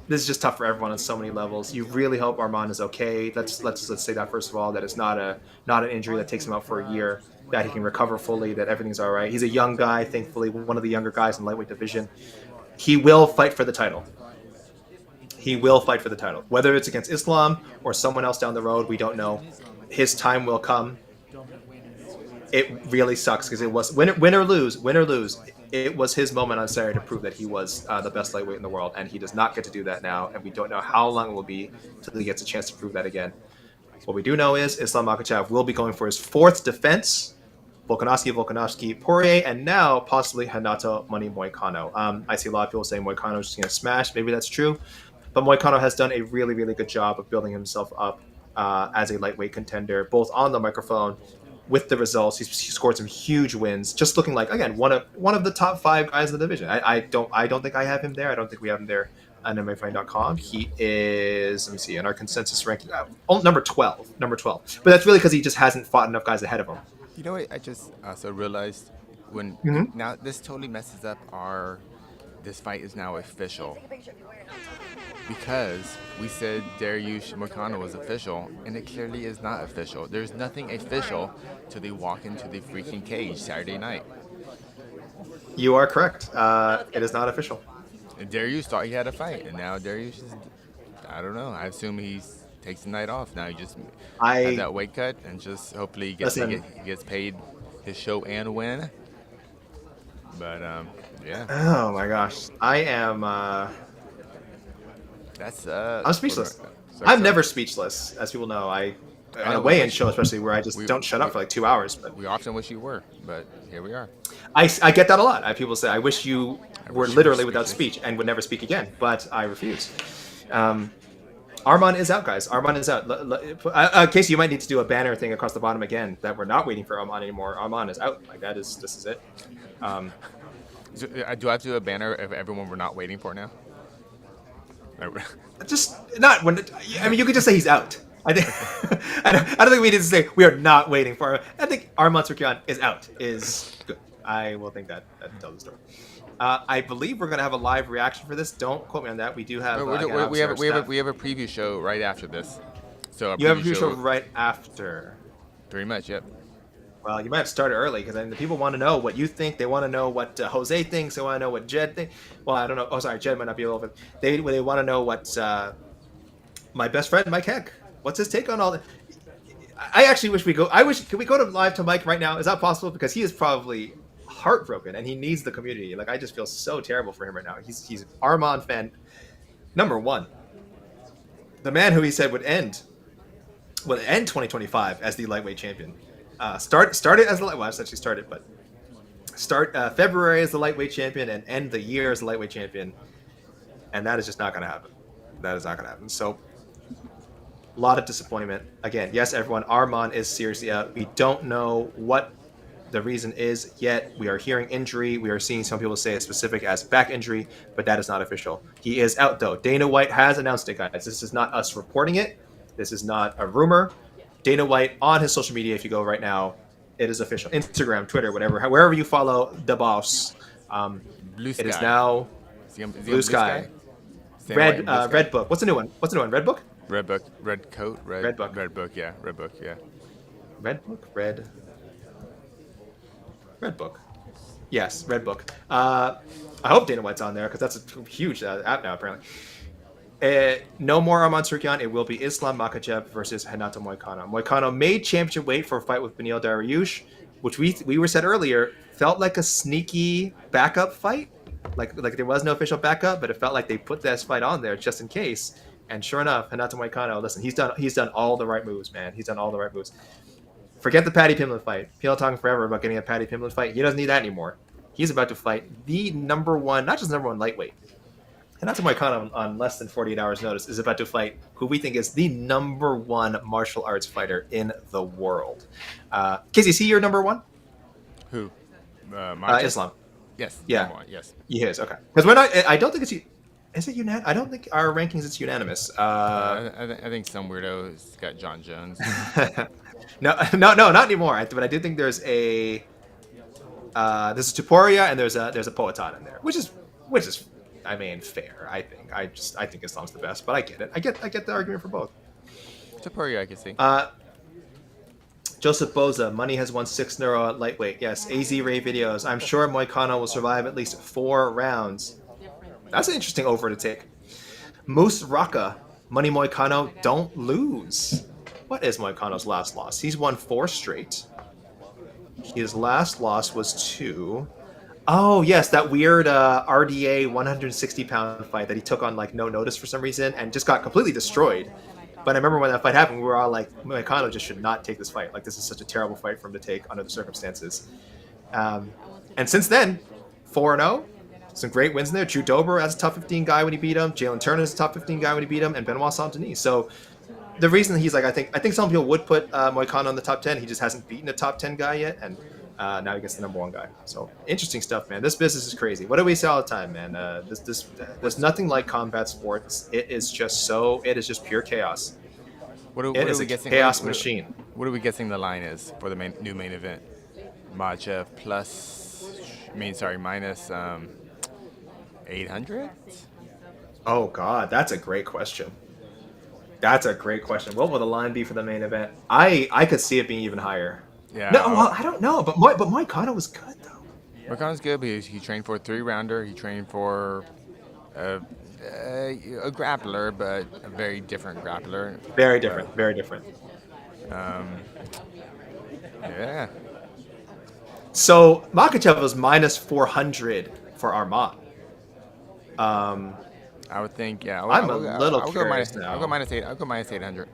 S1: This is just tough for everyone on so many levels. You really hope Arman is okay. Let's say that first of all, that it's not an injury that takes him out for a year, that he can recover fully, that everything's all right. He's a young guy, thankfully, one of the younger guys in the lightweight division. He will fight for the title. He will fight for the title. Whether it's against Islam or someone else down the road, we don't know. His time will come. It really sucks because it was win or lose. It was his moment on Saturday to prove that he was the best lightweight in the world, and he does not get to do that now. And we don't know how long it will be until he gets a chance to prove that again. What we do know is Islam Makhachev will be going for his 4th defense. Volkanovski, Poirier, and now possibly Renato Moicano. I see a lot of people saying Moicano is just going to smash. Maybe that's true. But Moicano has done a really, really good job of building himself up as a lightweight contender, both on the microphone, with the results. He scored some huge wins, just looking like, again, one of the top 5 guys in the division. I don't think I have him there. I don't think we have him there on MMAfighting.com. He is, let me see, in our consensus ranking, number 12. But that's really because he just hasn't fought enough guys ahead of him.
S2: You know what? I just also realized when now this totally messes up this fight is now official. Because we said Dariush Moicano was official, and it clearly is not official. There's nothing official till they walk into the freaking cage Saturday night.
S1: You are correct. It is not official.
S2: And Dariush thought he had a fight, and now Dariush is, I don't know. I assume he takes the night off. Now he just has that weight cut, and just hopefully he gets paid his show and win. But, yeah.
S1: Oh, my gosh. I am... I'm speechless. I'm never speechless, as people know. On a weigh-in show, especially, where I just don't shut up for like 2 hours. But
S2: we often wish you were, but here we are.
S1: I get that a lot. People say, I wish you were literally without speech and would never speak again, but I refuse. Arman is out, guys. Arman is out. Casey, you might need to do a banner thing across the bottom again that we're not waiting for Arman anymore. Arman is out. Like, this is it.
S2: Do I have to do a banner of everyone we're not waiting for now?
S1: Just not when. I mean, you could just say he's out. I think I don't think we need to say we are not waiting for. I think Arman Tsarukyan is out. Is good. I will think that tells the story. I believe we're gonna have a live reaction for this. Don't quote me on that. We do have.
S2: We have a preview show right after this. So
S1: you have a preview show right after.
S2: Pretty much, yep.
S1: Well, you might have to start early because the people want to know what you think. They want to know what Jose thinks. They want to know what Jed thinks. Well, I don't know. Oh, sorry, Jed might not be able to. They want to know what my best friend Mike Heck. What's his take on all that? I actually wish we go. Can we go to live to Mike right now? Is that possible? Because he is probably heartbroken and he needs the community. Like I just feel so terrible for him right now. He's Arman fan number one. The man who he said would end 2025 as the lightweight champion. Started as the well, essentially started, but start February as the lightweight champion and end the year as the lightweight champion, and that is just not going to happen. That is not going to happen. So, a lot of disappointment. Again, yes, everyone, Arman is seriously out. We don't know what the reason is yet. We are hearing injury. We are seeing some people say it's specific as back injury, but that is not official. He is out though. Dana White has announced it, guys. This is not us reporting it. This is not a rumor. Dana White on his social media, if you go right now, it is official. Instagram, Twitter, whatever, wherever you follow the boss.
S2: Blue Sky.
S1: It is now Blue Sky. Red Book. What's the new one? Red Book?
S2: Red Book. Red Coat.
S1: Red Book.
S2: Red Book, yeah. Red Book, yeah.
S1: Red Book? Red Book. Yes, Red Book. I hope Dana White's on there because that's a huge app now, apparently. No more Arman Tsarukyan. It will be Islam Makhachev versus Renato Moicano. Moicano made championship weight for a fight with Beneil Dariush, which we were said earlier felt like a sneaky backup fight. Like there was no official backup, but it felt like they put this fight on there just in case. And sure enough, Renato Moicano, listen, he's done all the right moves, man. He's done all the right moves. Forget the Paddy Pimblett fight. People are talking forever about getting a Paddy Pimblett fight. He doesn't need that anymore. He's about to fight the number one, not just number one lightweight. Renato Moicano on less than 48 hours notice is about to fight who we think is the number one martial arts fighter in the world. Casey, is he your number one?
S2: Who?
S1: Islam.
S2: Yes.
S1: Yeah.
S2: Number one, yes.
S1: He is, okay. Because we're not, I don't think it's, is it unanimous? I don't think our rankings it's unanimous.
S2: I think some weirdo's got John Jones.
S1: No, not anymore. But I do think there's a Tuporia and there's a Poatan in there, which is I mean, fair. I think Islam's the best, but I get it. I get the argument for both.
S2: Topuria, I can see.
S1: Joseph Boza, money has won 6 in a row at lightweight. Yes, AZ Ray videos. I'm sure Moicano will survive at least 4 rounds. That's an interesting over to take. Moose Raka, Money Moicano, don't lose. What is Moicano's last loss? He's won 4 straight. His last loss was to... Oh, yes, that weird RDA 160-pound fight that he took on, like, no notice for some reason and just got completely destroyed. But I remember when that fight happened, we were all like, Moicano just should not take this fight. Like, this is such a terrible fight for him to take under the circumstances. And since then, 4-0. Some great wins in there. Drew Dober as a top 15 guy when he beat him. Jalen Turner as a top 15 guy when he beat him. And Benoit Saint-Denis. So the reason he's like, I think some people would put Moicano in the top 10. He just hasn't beaten a top 10 guy yet. And now he gets the number 1 guy. So interesting stuff, man. This business is crazy. What do we say all the time, man? There's nothing like combat sports. It is just pure chaos.
S2: What are we guessing?
S1: Chaos machine.
S2: What are we guessing the line is for the new main event? Makhachev minus 800?
S1: Oh God, that's a great question. What will the line be for the main event? I could see it being even higher.
S2: Yeah.
S1: No, well, I don't know, but Moicano was good though.
S2: Moicano's good, but he trained for a 3-rounder. He trained for a grappler, but a very different grappler.
S1: Very different.
S2: Yeah.
S1: So Makhachev was minus 400 for Arman.
S2: I would think, yeah.
S1: I'm a little curious now.
S2: I'll go minus 800.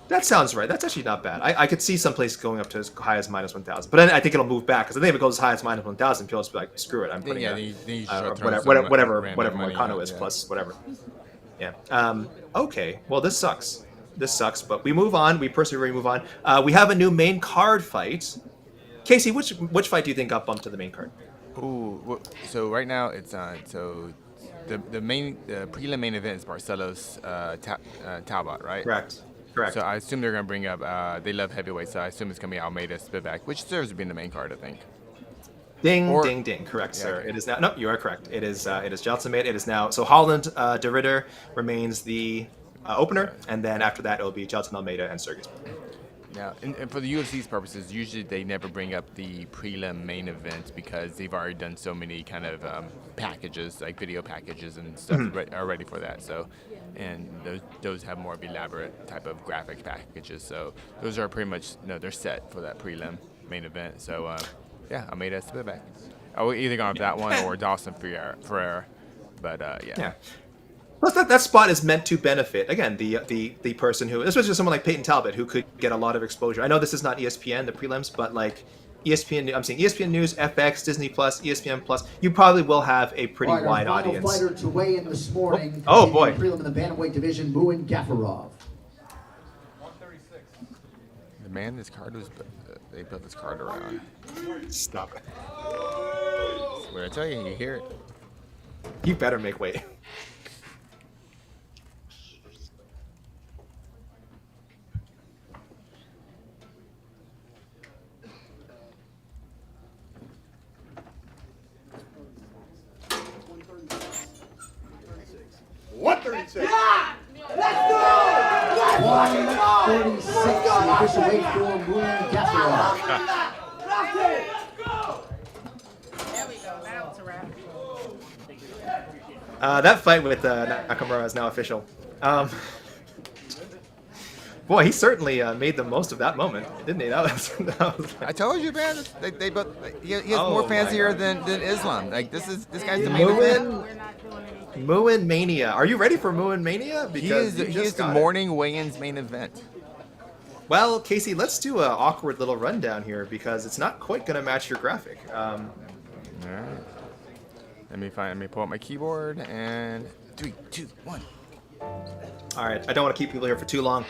S1: That sounds right. That's actually not bad. I could see some places going up to as high as minus 1,000. But then I think it'll move back. Because I think if it goes as high as minus 1,000, people will just be like, screw it. I'm putting whatever Moicano is plus whatever. Yeah. Okay. Well, this sucks. But we move on. We persevere. We move on. We have a new main card fight. Casey, which fight do you think got bumped to the main card?
S2: Ooh. So right now it's the prelim main event is Barcelos Talbott, right?
S1: Correct.
S2: So I assume they're going to bring up. They love heavyweight, so I assume it's going to be Almeida Spivac, which deserves to be in the main card, I think.
S1: Ding, ding, ding. Correct, sir.
S2: okay.
S1: It is now. No, you are correct. It is Jailton. It is now. So Holland, De Ridder remains the opener, and then after that, it'll be Jailton, Almeida, and Serghei.
S2: Now, and for the UFC's purposes, usually they never bring up the prelim main event because they've already done so many kind of packages, like video packages and stuff are ready for that. So, and those have more of elaborate type of graphic packages. So those are pretty much, they're set for that prelim main event. So, yeah, Almeida Spivac. We're either going with that one or Dawson Ferreira. But, yeah.
S1: Plus, that spot is meant to benefit, again, the person who, especially someone like Payton Talbott, who could get a lot of exposure. I know this is not ESPN, the prelims, but like ESPN, I'm saying ESPN News, FX, Disney Plus, ESPN Plus, you probably will have a pretty wide
S3: our final
S1: audience.
S3: fighter to weigh in this morning.
S1: Oh, boy.
S3: In the prelim in the bantamweight division, Muin Gafarov.
S7: 136.
S2: The man, this card was, they built this card around.
S1: Stop it.
S2: When I tell you, you hear it.
S1: You better make weight.
S3: Let's go! 136, the official weight for Muin Gafarov.
S6: There we go. Now it's a wrap.
S1: That fight with Nakamura is now official. Boy, he certainly made the most of that moment, didn't he? That was
S2: I told you, man. They both. He has
S1: Oh
S2: more
S1: my
S2: fans here
S1: God.
S2: than Islam. Like this guy's the main event.
S1: Muin Mania. Are you ready for Muin Mania?
S2: He is the morning weigh-ins main event.
S1: Well, Casey, let's do an awkward little rundown here because it's not quite going to match your graphic.
S2: All right. Let me pull up my keyboard and 3, 2, 1.
S1: All right, I don't want to keep people here for too long.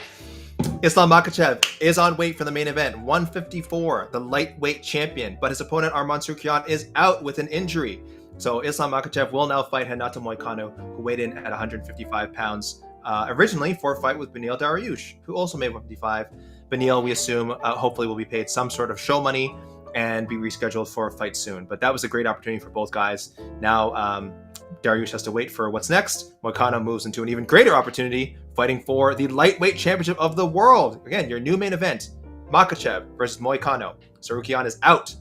S1: Islam Makhachev is on weight for the main event, 154, the lightweight champion, but his opponent Arman Tsarukyan is out with an injury. So Islam Makhachev will now fight Renato Moicano, who weighed in at 155 pounds originally for a fight with Beneil Dariush, who also made 155. Beneil, we assume, hopefully will be paid some sort of show money and be rescheduled for a fight soon. But that was a great opportunity for both guys. Now Dariush has to wait for what's next. Moicano moves into an even greater opportunity, fighting for the lightweight championship of the world. Again, your new main event, Makhachev versus Moicano. Tsarukyan is out.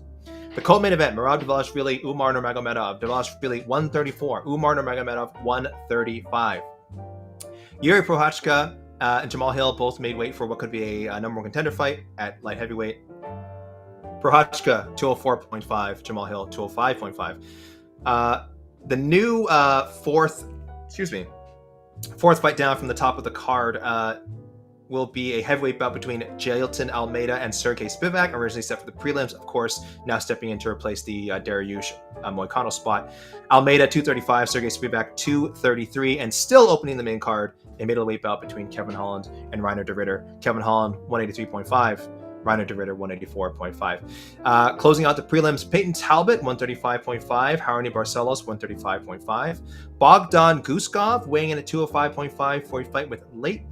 S1: The co-main event, Merab Dvalishvili, Umar Nurmagomedov. Dvalishvili 134, Umar Nurmagomedov 135. Jiri Prochazka and Jamahal both made weight for what could be a number one contender fight at light heavyweight. Prochazka 204.5, Jamahal 205.5. The new fourth fight down from the top of the card will be a heavyweight bout between Jailton, Almeida, and Serghei Spivac, originally set for the prelims, of course, now stepping in to replace the Dariush Moicano spot. Almeida 235, Serghei Spivac 233, and still opening the main card, a middleweight bout between Kevin Holland and Reinier De Ridder. Kevin Holland 183.5. Reinier De Ridder 184.5. Closing out the prelims, Payton Talbott 135.5, Raoni Barcelos 135.5, Bogdan Guskov weighing in at 205.5 for a fight with late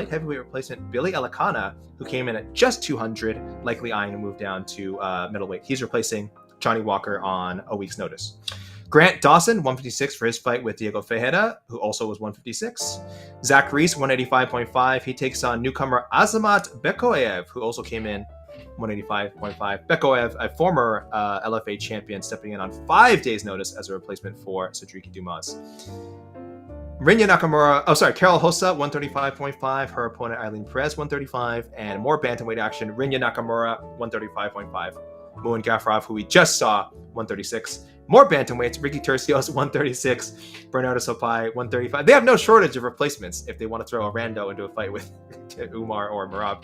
S1: heavyweight replacement Billy Elekana, who came in at just 200, likely eyeing a move down to middleweight. He's replacing Johnny Walker on a week's notice. Grant Dawson, 156 for his fight with Diego Ferreira, who also was 156. Zachary, 185.5. He takes on newcomer Azamat Bekoev, who also came in 185.5. Bekoev, a former LFA champion, stepping in on 5 days' notice as a replacement for Cedric Dumas. Carol Hossa, 135.5. Her opponent, Eileen Perez, 135. And more bantamweight action, Rinya Nakamura, 135.5. Muin Gafarov, who we just saw, 136. More bantamweights, Ricky Tercios, 136. Bernardo Sopai, 135. They have no shortage of replacements if they want to throw a rando into a fight with Umar or Merab.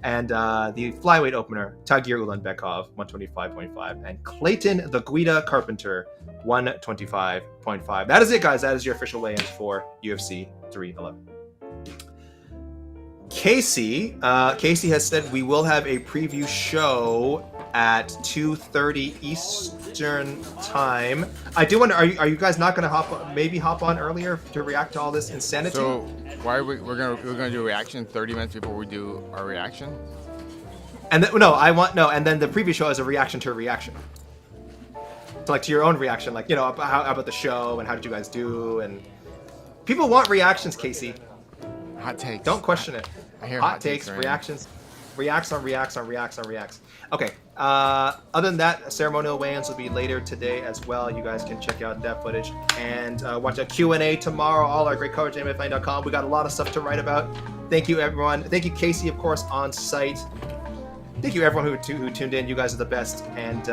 S1: And the flyweight opener, Tagir Ulanbekov, 125.5. And Clayton the Guida Carpenter, 125.5. That is it, guys. That is your official weigh-in for UFC 311. Casey has said we will have a preview show at 2:30 Eastern time. I do wonder, are you guys not going to hop on earlier to react to all this insanity?
S2: So why are we're gonna do a reaction 30 minutes before we do our reaction?
S1: And then, and then the previous show is a reaction to a reaction. So like to your own reaction, like, you know, how about the show and how did you guys do? And people want reactions, Casey.
S2: Hot takes.
S1: Don't question it.
S2: I hear
S1: hot takes,
S2: Randy.
S1: reactions, reacts on reacts on reacts on reacts. Okay. Other than that, ceremonial weigh-ins will be later today as well. You guys can check out that footage and watch a Q&A tomorrow. All our great coverage at MMAfighting.com. We got a lot of stuff to write about. Thank you, everyone. Thank you, Casey, of course, on site. Thank you, everyone who tuned in. You guys are the best. And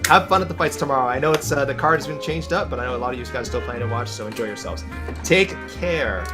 S1: have fun at the fights tomorrow. I know it's the card has been changed up, but I know a lot of you guys are still planning to watch, so enjoy yourselves. Take care.